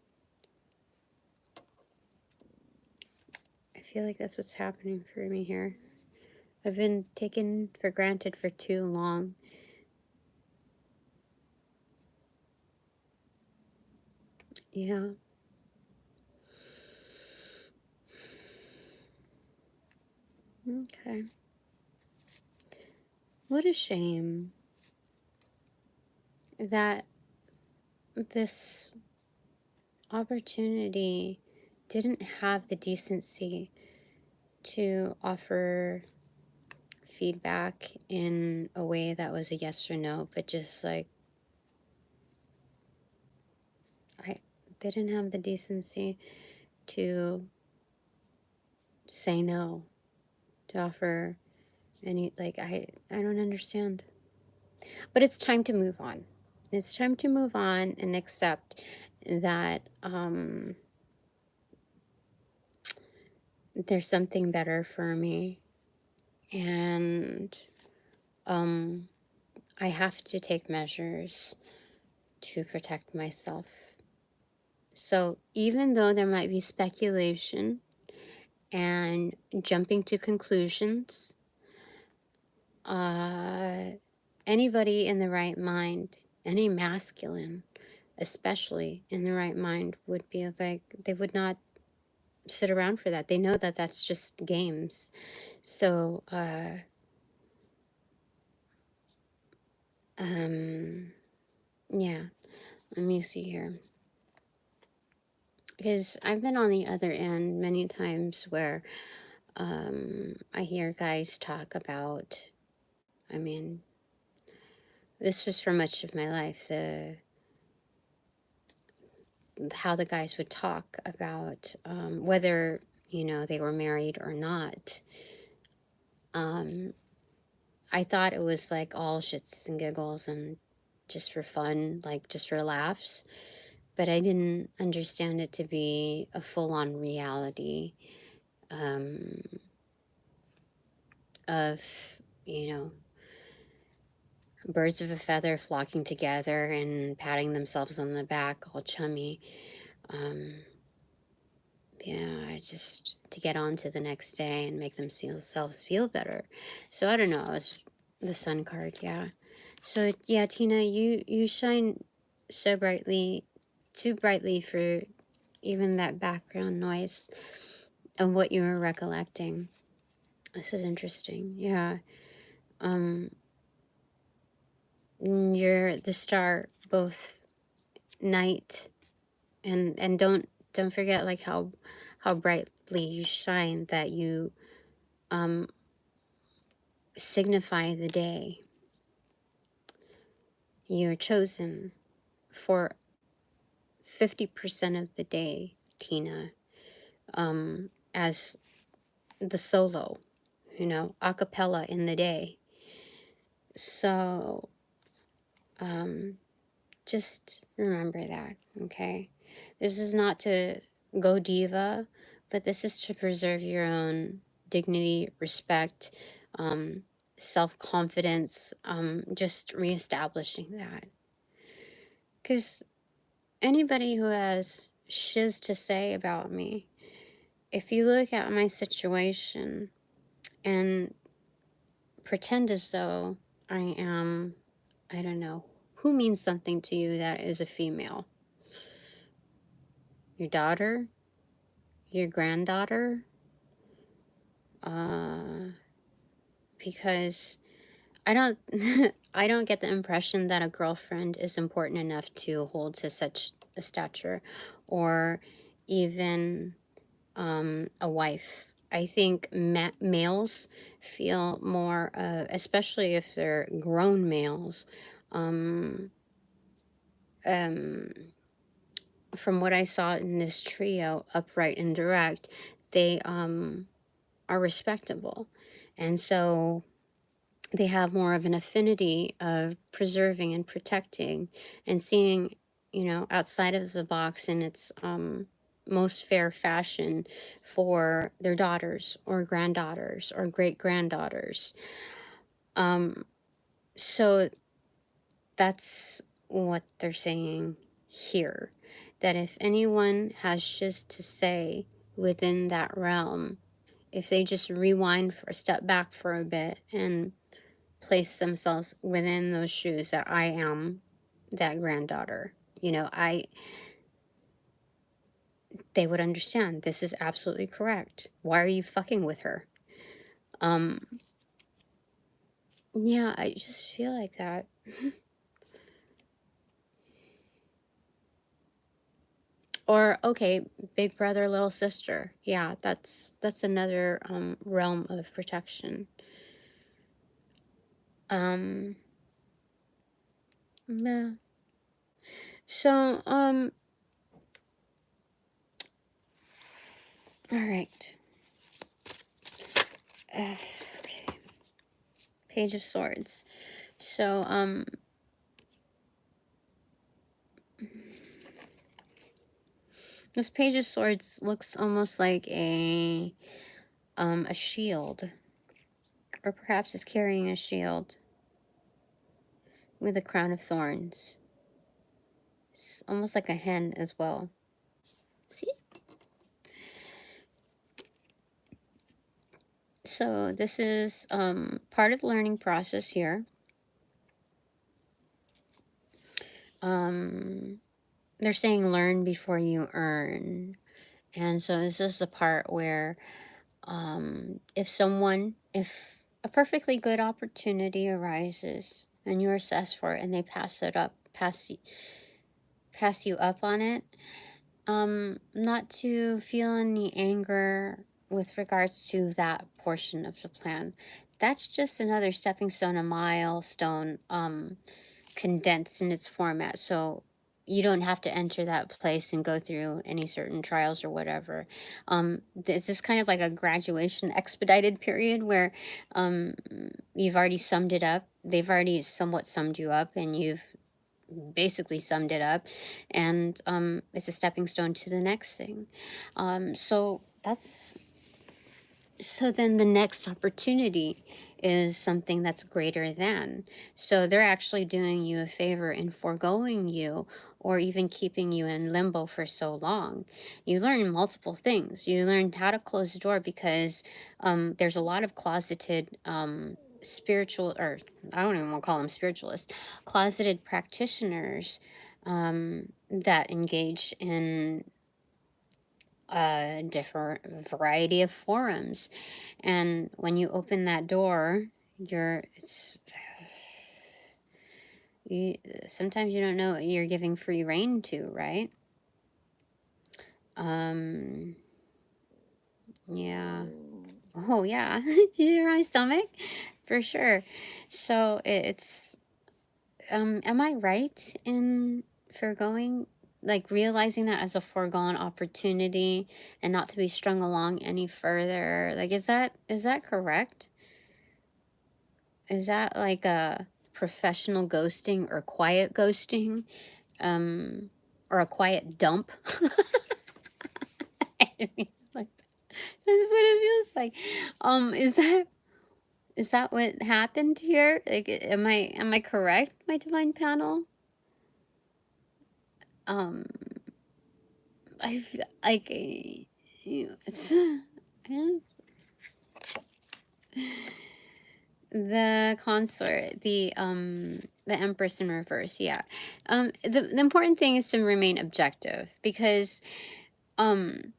I feel like that's what's happening for me here. I've been taken for granted for too long. Yeah. Okay. What a shame that this opportunity didn't have the decency to offer feedback in a way that was a yes or no, but just like, they didn't have the decency to say no, to offer any, like, I don't understand. But it's time to move on. It's time to move on and accept that there's something better for me. And I have to take measures to protect myself. So even though there might be speculation and jumping to conclusions, anybody in the right mind, any masculine especially in the right mind, would be like, they would not sit around for that. They know that that's just games. So yeah, let me see here, because I've been on the other end many times where I hear guys talk about, I mean, this was for much of my life, how the guys would talk about whether, you know, they were married or not. I thought it was like all shits and giggles and just for fun, like just for laughs. But I didn't understand it to be a full-on reality of, you know, birds of a feather flocking together and patting themselves on the back, all chummy. Yeah, just to get on to the next day and make themselves feel better. So I don't know, it's the sun card, yeah. So yeah, Tina, you shine so brightly, too brightly for even that background noise and what you were recollecting. This is interesting. Yeah. You're the star both night and don't forget like how brightly you shine, that you signify the day. You're chosen for 50% of the day, Tina, as the solo, you know, a cappella in the day. So just remember that, okay? This is not to go diva, but this is to preserve your own dignity, respect, self-confidence, just reestablishing that. Because anybody who has shiz to say about me, if you look at my situation and pretend as though I am, I don't know, who means something to you that is a female? Your daughter? Your granddaughter? Because I don't I don't get the impression that a girlfriend is important enough to hold to such a stature, or even a wife. I think males feel more, especially if they're grown males, um, from what I saw in this trio, upright and direct, they are respectable. And so they have more of an affinity of preserving and protecting and seeing, you know, outside of the box in its most fair fashion for their daughters or granddaughters or great-granddaughters. So that's what they're saying here, that if anyone has just to say within that realm, if they just rewind for a step back for a bit and place themselves within those shoes, that I am that granddaughter, you know, they would understand this is absolutely correct. Why are you fucking with her? Yeah, I just feel like that. Or okay, big brother, little sister. Yeah, that's another realm of protection. Yeah. So all right. Okay. Page of Swords. So this Page of Swords looks almost like a shield, or perhaps is carrying a shield with a crown of thorns. It's almost like a hen as well. See? So this is part of the learning process here. They're saying learn before you earn. And so this is the part where if a perfectly good opportunity arises and you assess for it and they pass you up on it, not to feel any anger with regards to that portion of the plan. That's just another stepping stone, a milestone, condensed in its format. So you don't have to enter that place and go through any certain trials or whatever. This is kind of like a graduation expedited period where you've already summed it up. They've already somewhat summed you up, and you've basically summed it up, and it's a stepping stone to the next thing. So then the next opportunity is something that's greater than. So they're actually doing you a favor in foregoing you, or even keeping you in limbo for so long. You learn multiple things. You learn how to close the door because there's a lot of closeted spiritual, or I don't even want to call them spiritualists, closeted practitioners that engage in a different variety of forums. And when you open that door, sometimes you don't know what you're giving free reign to, right? Yeah. Oh yeah. Did you hear my stomach? For sure. So it's am I right in foregoing, like realizing that as a foregone opportunity and not to be strung along any further? Like, is that correct? Is that like a professional ghosting or quiet ghosting? Or a quiet dump? I mean, like, that's what it feels like. Is that what happened here? Like, am I correct, my divine panel? I've like it's the consort, the empress in reverse. Yeah. The important thing is to remain objective, because I've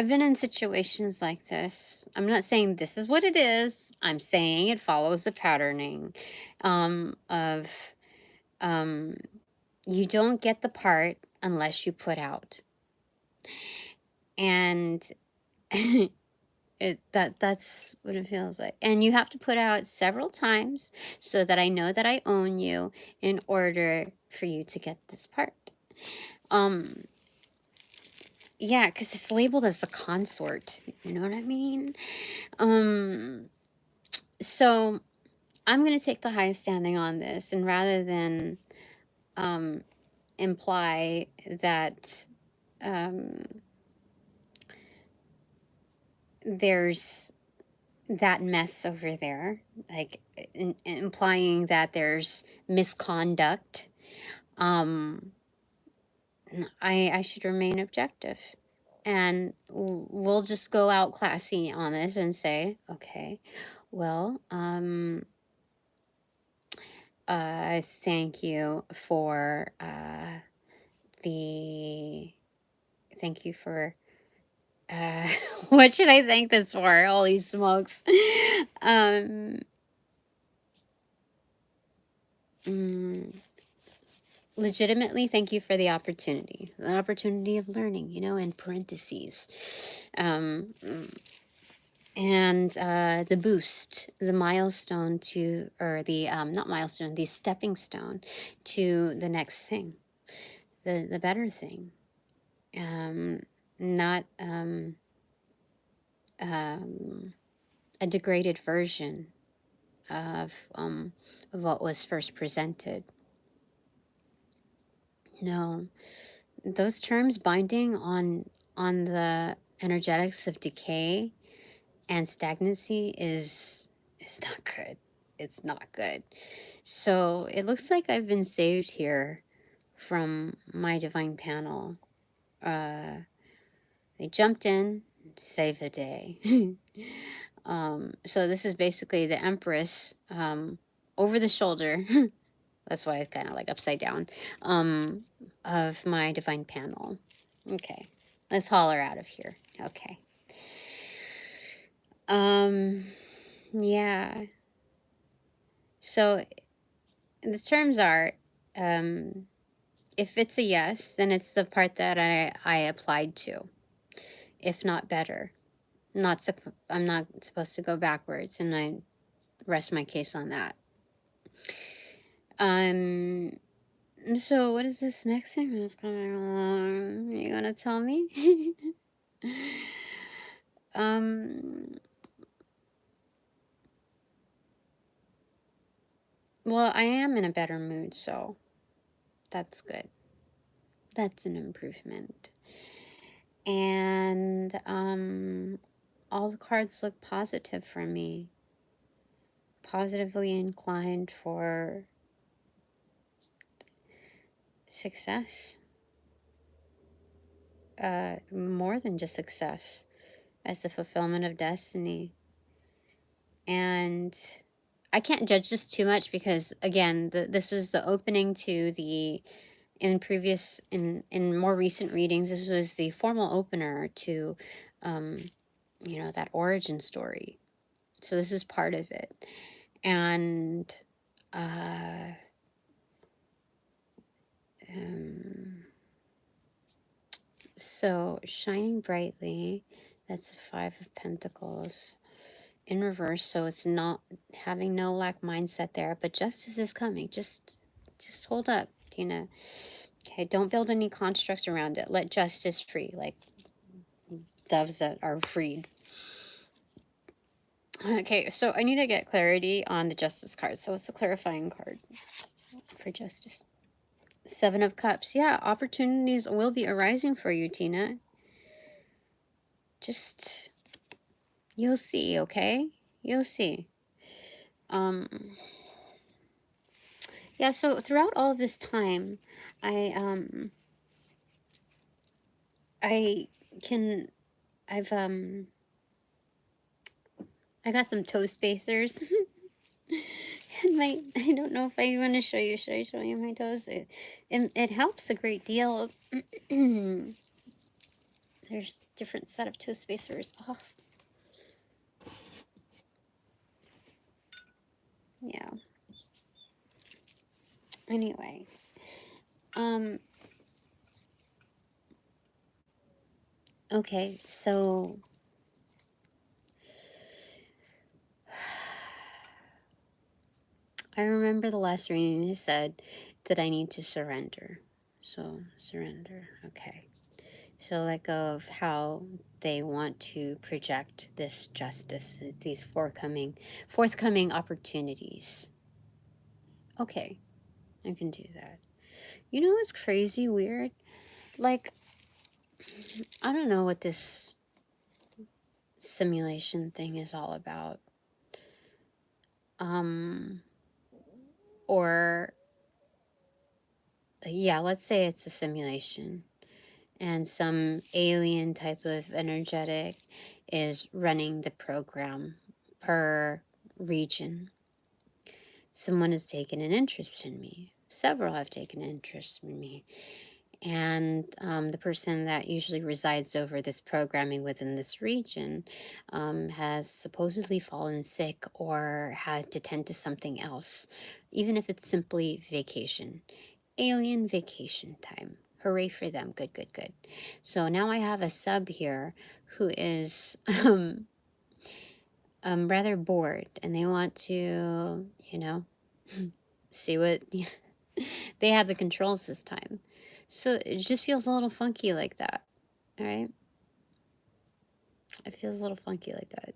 been in situations like this. I'm not saying this is what it is. I'm saying it follows the patterning of you don't get the part unless you put out. And that's what it feels like. And you have to put out several times so that I know that I own you in order for you to get this part. Yeah, because it's labeled as the consort. You know what I mean? So I'm going to take the highest standing on this, and rather than imply that there's that mess over there, like implying that there's misconduct, I should remain objective. And we'll just go out classy on this and say, okay, well, thank you for what should I thank this for? Holy smokes. Legitimately, thank you for the opportunity of learning, in parentheses. And the boost, the milestone to, or the, not milestone, the stepping stone to the next thing, the better thing. Not a degraded version of what was first presented. No, those terms binding on the energetics of decay and stagnancy is not good. It's not good. So it looks like I've been saved here from my divine panel. They jumped in to save the day. So this is basically the Empress over the shoulder. That's why it's kind of like upside down of my divine panel. Okay, let's holler out of here. Okay. Yeah. So the terms are, if it's a yes, then it's the part that I applied to. If not better. I'm not supposed to go backwards, and I rest my case on that. So what is this next thing that's coming along? Are you gonna tell me? Well, I am in a better mood, so that's good. That's an improvement. And all the cards look positive for me. Positively inclined for success. More than just success, as the fulfillment of destiny. And I can't judge this too much because, again, this was the opening to the, in more recent readings, this was the formal opener to, you know, that origin story. So this is part of it. And, so shining brightly, that's the Five of Pentacles in reverse, so it's not having no lack mindset there, but justice is coming. Just hold up, Tina. Okay, don't build any constructs around it. Let justice free, like doves that are freed. Okay, so I need to get clarity on the justice card. So what's the clarifying card for justice? Seven of Cups. Yeah, opportunities will be arising for you, Tina. Just, you'll see, okay? You'll see. Yeah, so throughout all of this time, I got some toe spacers. And I don't know if I want to show you. Should I show you my toes? It helps a great deal. There's different set of toe spacers. Oh. Yeah. Anyway. Okay, so I remember the last reading he said that I need to surrender. So surrender. Okay. So let go of how they want to project this justice, these forthcoming opportunities. Okay, I can do that. You know what's crazy weird? Like, I don't know what this simulation thing is all about. Or, yeah, let's say it's a simulation. And some alien type of energetic is running the program per region. Someone has taken an interest in me. Several have taken an interest in me. And the person that usually resides over this programming within this region has supposedly fallen sick or had to tend to something else, even if it's simply vacation. Alien vacation time. Hooray for them. Good, good, good. So now I have a sub here who is rather bored, and they want to, you know, see what they have the controls this time. So it just feels a little funky like that. All right. It feels a little funky like that.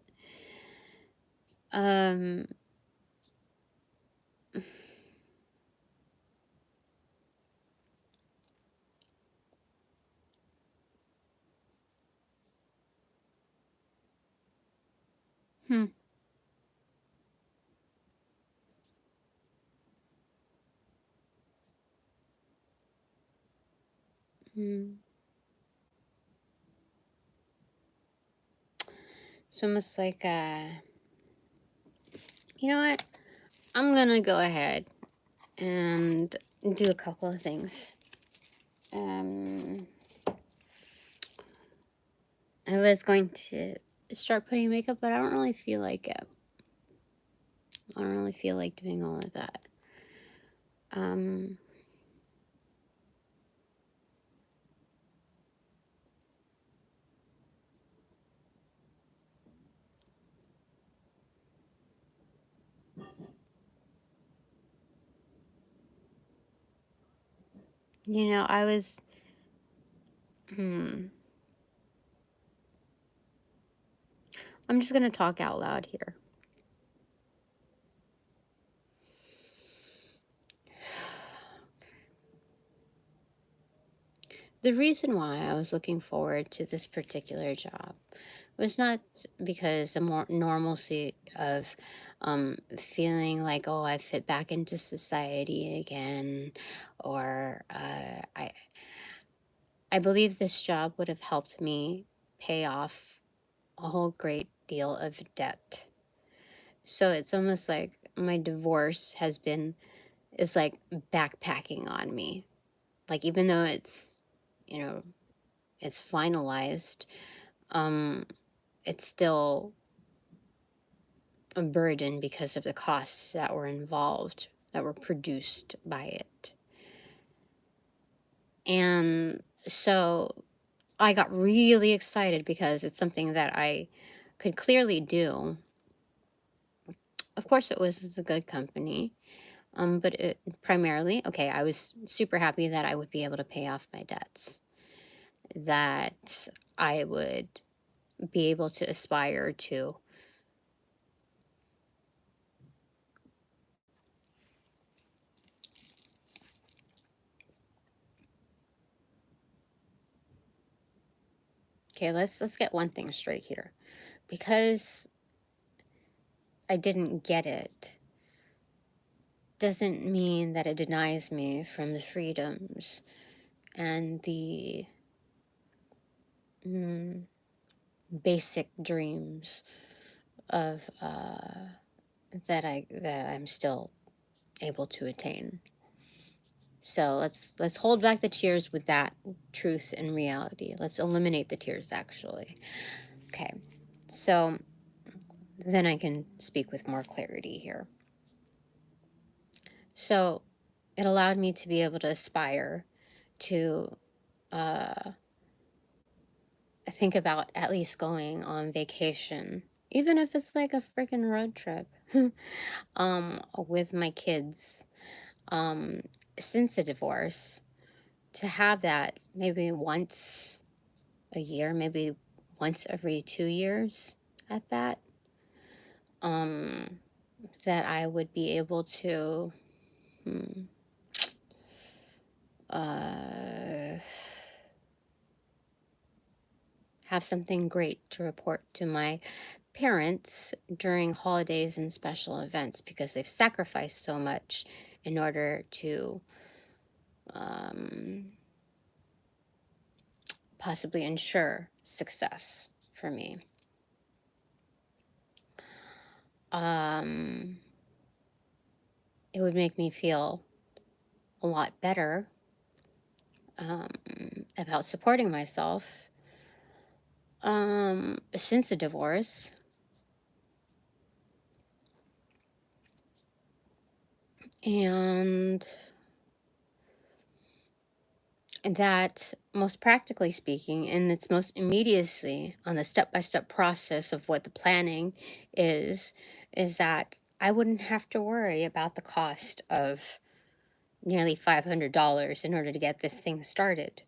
So almost like, you know what? I'm gonna go ahead and do a couple of things. I was going to start putting makeup, but I don't really feel like it. I don't really feel like doing all of that. You know, I was, I'm just going to talk out loud here. The reason why I was looking forward to this particular job was not because the more normalcy of feeling like, oh, I fit back into society again, or I believe this job would have helped me pay off a whole great deal of debt. So it's almost like my divorce is like backpacking on me. Like, even though it's, you know, it's finalized, it's still a burden because of the costs that were involved, that were produced by it. And so I got really excited because it's something that I could clearly do. Of course, it was a good company, but it primarily, okay, I was super happy that I would be able to pay off my debts, that I would be able to aspire to okay, let's get one thing straight here. Because I didn't get it doesn't mean that it denies me from the freedoms and the basic dreams of that I'm still able to attain. So let's hold back the tears with that truth and reality. Let's eliminate the tears, actually. Okay, so then I can speak with more clarity here. So it allowed me to be able to aspire to think about at least going on vacation, even if it's like a freaking road trip, with my kids, since a divorce, to have that maybe once a year, maybe once every 2 years at that, that I would be able to, have something great to report to my parents during holidays and special events, because they've sacrificed so much in order to possibly ensure success for me. It would make me feel a lot better about supporting myself since the divorce. And that, most practically speaking, and it's most immediately on the step-by-step process of what the planning is that I wouldn't have to worry about the cost of nearly $500 in order to get this thing started.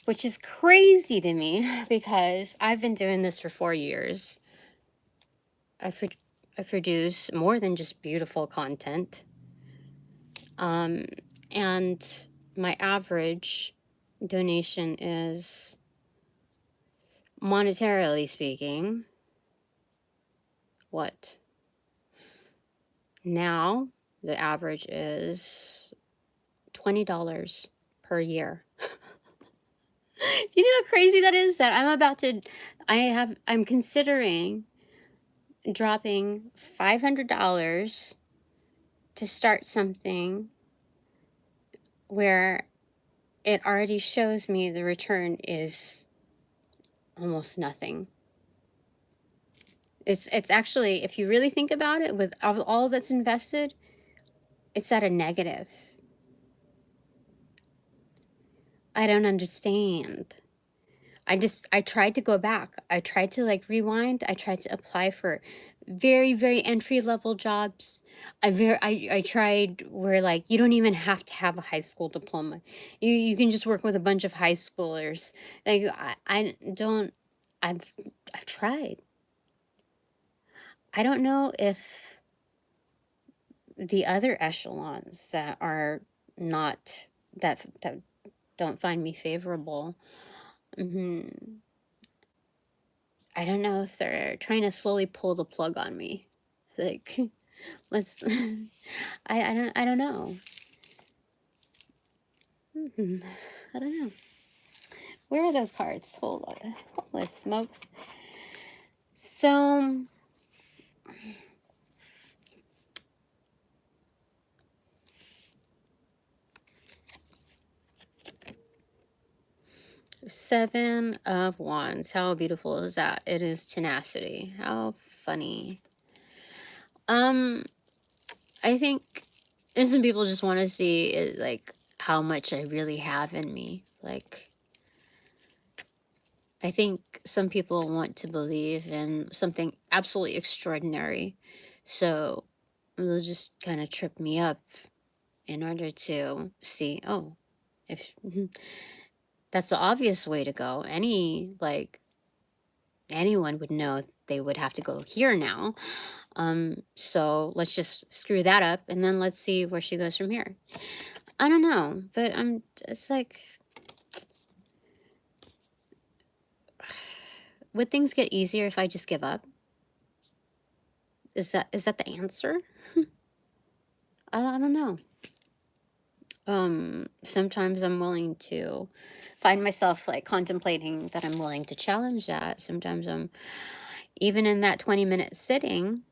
Which is crazy to me because I've been doing this for 4 years. I produce more than just beautiful content. And my average donation is, monetarily speaking, what? Now, the average is $20 per year. Do you know how crazy that is? That I'm considering dropping $500 to start something where it already shows me the return is almost nothing. It's actually, if you really think about it, with all that's invested, it's at a negative. I don't understand. I tried to go back. I tried to like rewind. I tried to apply for very, very entry-level jobs. I tried where like you don't even have to have a high school diploma. You can just work with a bunch of high schoolers. Like I've tried. I don't know if the other echelons that are not that don't find me favorable. I don't know if they're trying to slowly pull the plug on me Like, let's, I don't know. I don't know. Where are those cards? Hold on. Holy smokes. So, Seven of Wands. How beautiful is that? It is tenacity. How funny. I think some people just want to see it, like, how much I really have in me. Like, I think some people want to believe in something absolutely extraordinary. So they'll just kind of trip me up in order to see, oh, if that's the obvious way to go. Anyone would know they would have to go here now. So let's just screw that up and then let's see where she goes from here. I don't know, but it's like, would things get easier if I just give up? Is that the answer? I don't know. Sometimes I'm willing to find myself like contemplating that I'm willing to challenge that. Sometimes I'm even in that 20-minute sitting.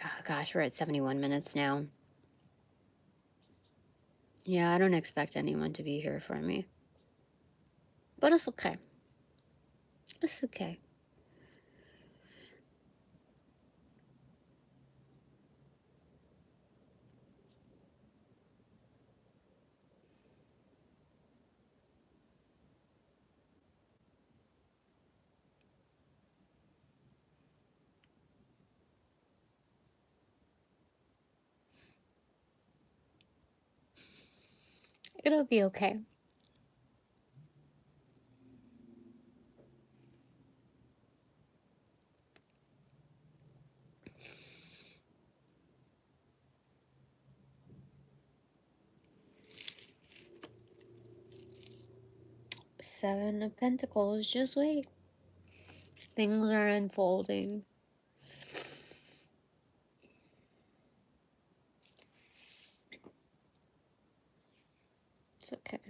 Oh gosh, we're at 71 minutes now. Yeah, I don't expect anyone to be here for me. But it's okay. It's okay. It'll be okay. Seven of Pentacles, just wait. Things are unfolding. It's okay.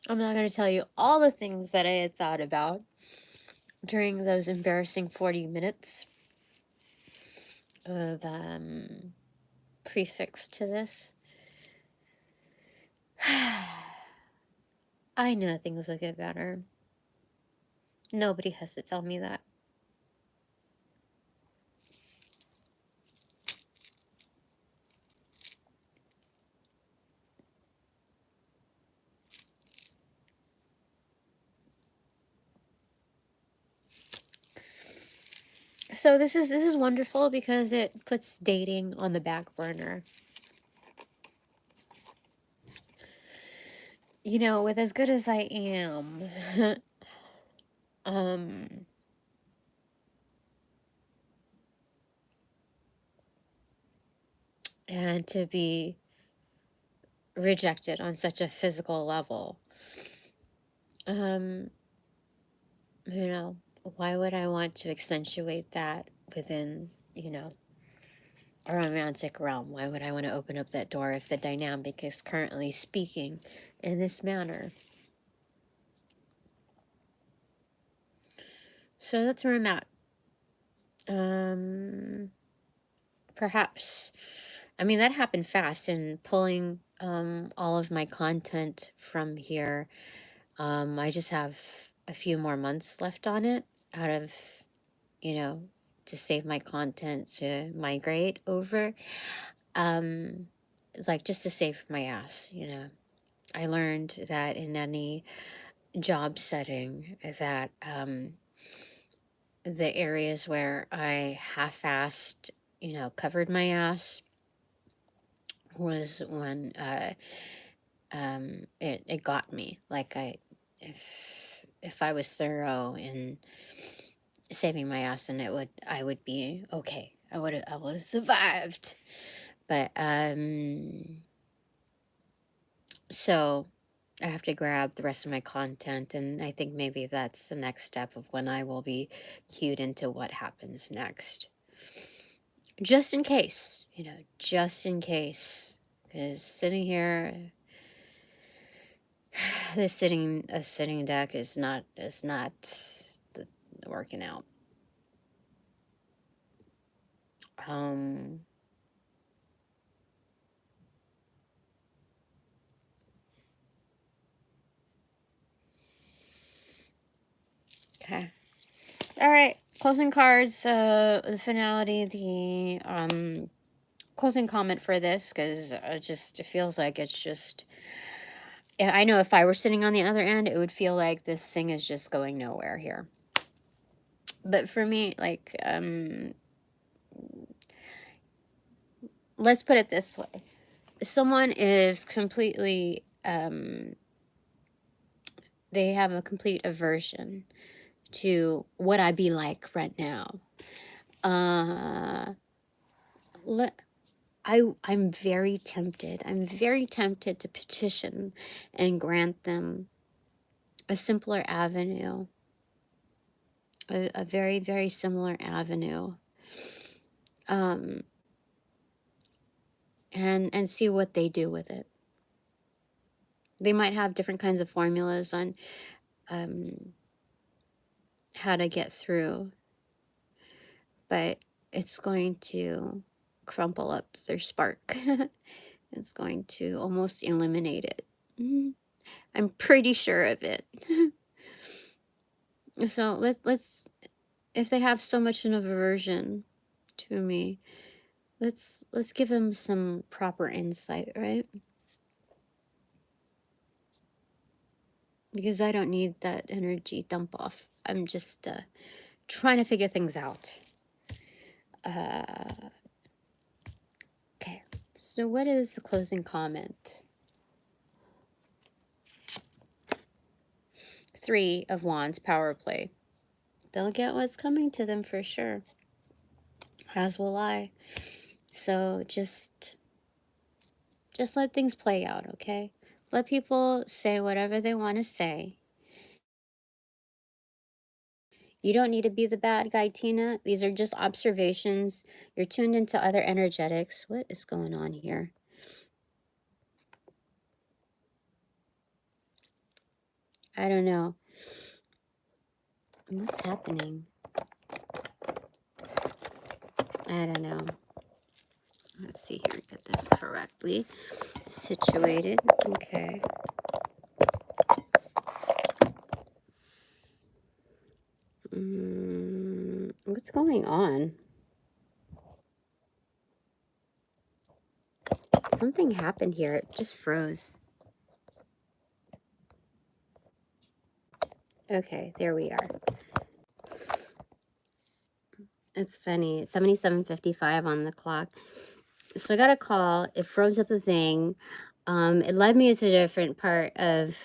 I'm not going to tell you all the things that I had thought about during those embarrassing 40 minutes of prefix to this. I know things will get better. Nobody has to tell me that. So this is wonderful because it puts dating on the back burner. You know, with as good as I am, and to be rejected on such a physical level, you know, why would I want to accentuate that within, you know, a romantic realm? Why would I want to open up that door if the dynamic is currently speaking in this manner? So that's where I'm at. Perhaps, I mean, that happened fast, and pulling all of my content from here. I just have a few more months left on it out of, you know, to save my content to migrate over. Like, just to save my ass, you know. I learned that in any job setting that the areas where I half-assed, you know, covered my ass was when it got me. Like, if I was thorough in saving my ass, then I would be okay. I would have survived. But so I have to grab the rest of my content, and I think maybe that's the next step of when I will be cued into what happens next. Just in case, you know, just in case. Because sitting here, a sitting deck is not working out. Okay. All right. Closing cards. The finality. The closing comment for this, because it feels like it's just. I know if I were sitting on the other end, it would feel like this thing is just going nowhere here. But for me, like, let's put it this way. Someone is completely, they have a complete aversion to what I be like right now. I'm very tempted. I'm very tempted to petition and grant them a simpler avenue. A very, very similar avenue. And see what they do with it. They might have different kinds of formulas on how to get through, but it's going to crumple up their spark. It's going to almost eliminate it. I'm pretty sure of it. So let's if they have so much of an aversion to me, let's give them some proper insight, right? Because I don't need that energy dump off. I'm just trying to figure things out. Okay, so what is the closing comment? 3 of Wands, power play. They'll get what's coming to them for sure. As will I. So just let things play out, okay? Let people say whatever they want to say. You don't need to be the bad guy, Tina. These are just observations. You're tuned into other energetics. What is going on here? I don't know. What's happening? I don't know. Let's see here. Get this correctly situated. Okay. What's going on? Something happened here. It just froze. Okay, there we are. It's funny. 77:55 on the clock. So I got a call. It froze up the thing. It led me to a different part of...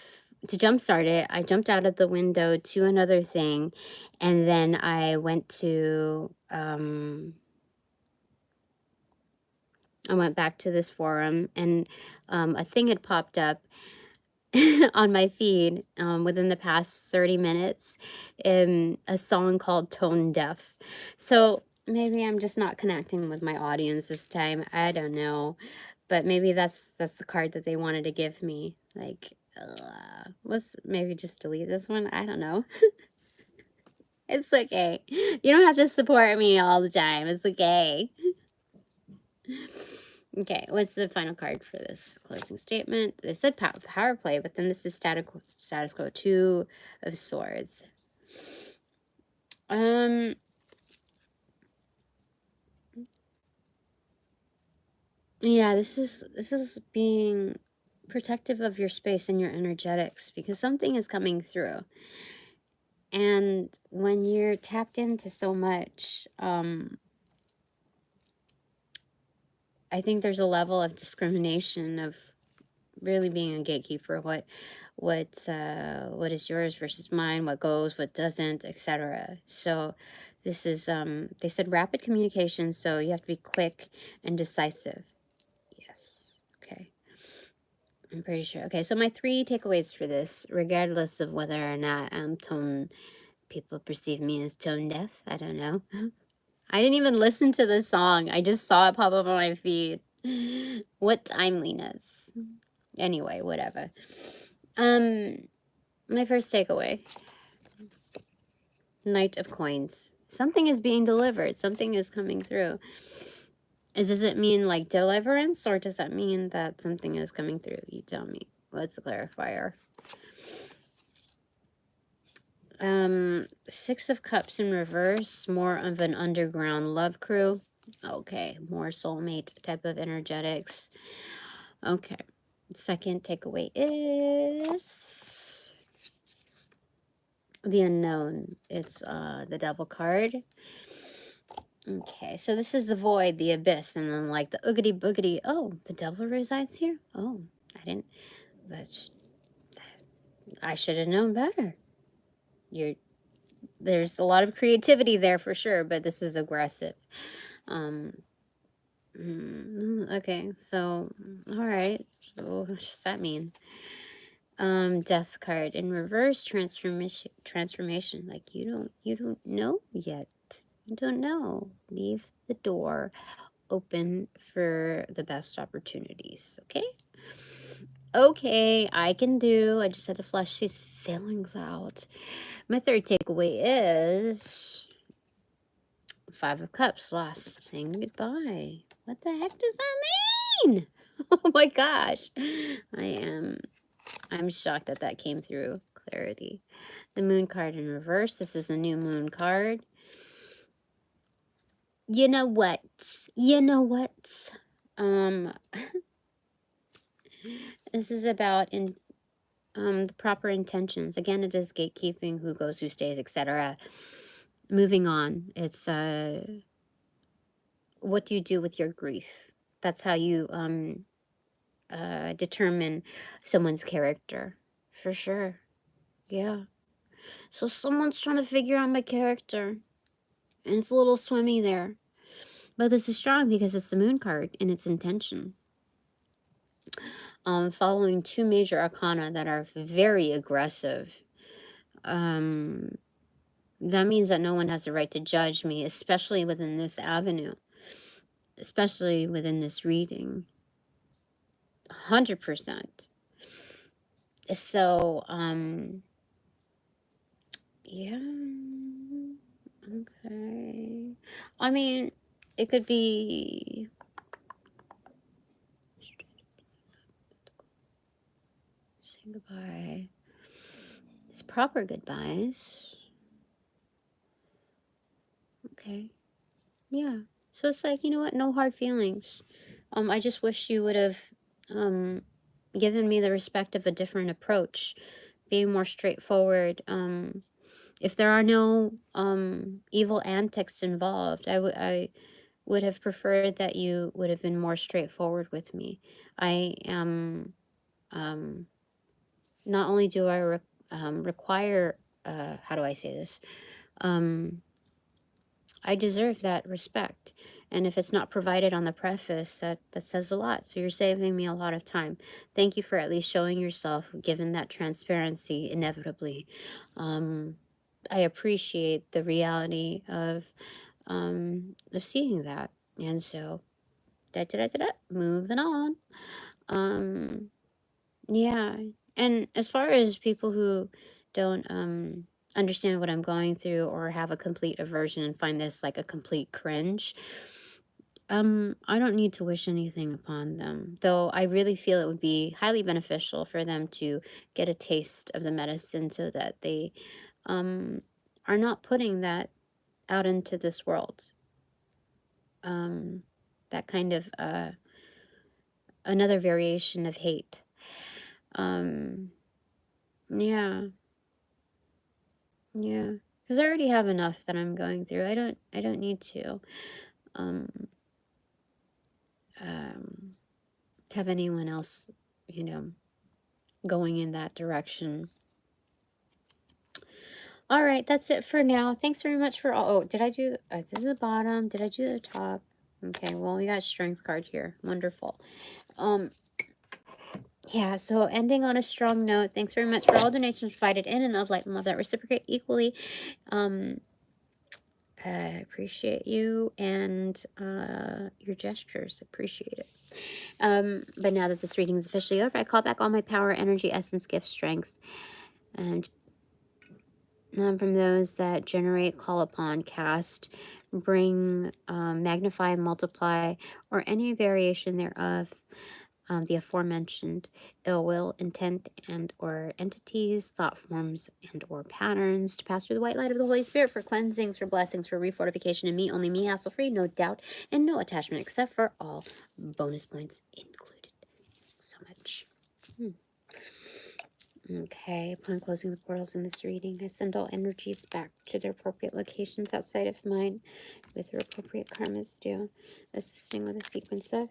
To jumpstart it, I jumped out of the window to another thing, and then I went to... I went back to this forum, and a thing had popped up on my feed within the past 30 minutes, a song called Tone Deaf. So maybe I'm just not connecting with my audience this time. I don't know. But maybe that's the card that they wanted to give me. Like, let's maybe just delete this one. I don't know. It's okay. You don't have to support me all the time. It's okay. Okay, what's the final card for this closing statement? They said power play, but then this is status quo, 2 of Swords. Yeah, this is being protective of your space and your energetics, because something is coming through. And when you're tapped into so much, I think there's a level of discrimination of really being a gatekeeper. What is yours versus mine, what goes, what doesn't, etc. So this is they said rapid communication, so you have to be quick and decisive. Yes. Okay. I'm pretty sure. Okay, so my 3 takeaways for this, regardless of whether or not people perceive me as tone deaf, I don't know. I didn't even listen to the song. I just saw it pop up on my feed. What timeliness. Anyway, whatever. My first takeaway. Knight of Coins. Something is being delivered. Something is coming through. Does it mean like deliverance, or does that mean that something is coming through? You tell me. What's the clarifier? 6 of Cups in reverse. More of an underground love crew. Okay, more soulmate type of energetics. Okay. Second takeaway is the unknown. It's the Devil card. Okay, so this is the void, the abyss, and then like the oogity boogity. Oh, the devil resides here? Oh, I didn't, but I should have known better. There's a lot of creativity there for sure, but this is aggressive. Okay, so, all right. So what does that mean? Death card in reverse, transformation. Like you don't know yet. You don't know. Leave the door open for the best opportunities, okay? Okay, I just had to flush these feelings out. My third takeaway is 5 of Cups, lost, saying goodbye. What the heck does that mean? Oh my gosh. I'm shocked that came through. Clarity. The Moon card in reverse. This is a new Moon card. You know what? This is about the proper intentions. Again, it is gatekeeping, who goes, who stays, etc. Moving on. It's what do you do with your grief? That's how you determine someone's character. For sure. Yeah. So someone's trying to figure out my character. And it's a little swimmy there. But this is strong because it's the Moon card and its intention. Following 2 major arcana that are very aggressive. That means that no one has the right to judge me, especially within this avenue. Especially within this reading. 100%. So, yeah. Okay. I mean, it could be... Say goodbye. It's proper goodbyes. Okay. Yeah. So it's like, you know what? No hard feelings. I just wish you would have given me the respect of a different approach, being more straightforward. If there are no evil antics involved, I would have preferred that you would have been more straightforward with me. I am, not only do I require, how do I say this? I deserve that respect. And if it's not provided on the preface, that says a lot. So you're saving me a lot of time. Thank you for at least showing yourself, given that transparency, inevitably. I appreciate the reality of seeing that. And so, moving on. Yeah. And as far as people who don't understand what I'm going through or have a complete aversion and find this like a complete cringe, I don't need to wish anything upon them, though I really feel it would be highly beneficial for them to get a taste of the medicine so that they are not putting that out into this world. That kind of another variation of hate. Yeah. Yeah. Because I already have enough that I'm going through. I don't need to have anyone else, going in that direction. All right, that's it for now. Thanks very much for all. Oh, did I do this is the bottom? Did I do the top? Okay, well, we got strength card here. Wonderful. Yeah, so ending on a strong note. Thanks very much for all donations provided in and of light and love that reciprocate equally. I appreciate you and your gestures. Appreciate it. But now that this reading is officially over, I call back all my power, energy, essence, gift, strength, and from those that generate, call upon, cast, bring, magnify, multiply, or any variation thereof, the aforementioned ill will, intent, and or entities, thought forms, and or patterns to pass through the white light of the Holy Spirit for cleansings, for blessings, for refortification in me, only me, hassle-free, no doubt, and no attachment except for all bonus points included. Thanks so much. Okay, upon closing the portals in this reading, I send all energies back to their appropriate locations outside of mine with their appropriate karmas due, assisting with a sequence of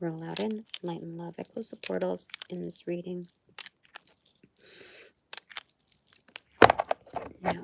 roll out in light and love. I close the portals in this reading. Now.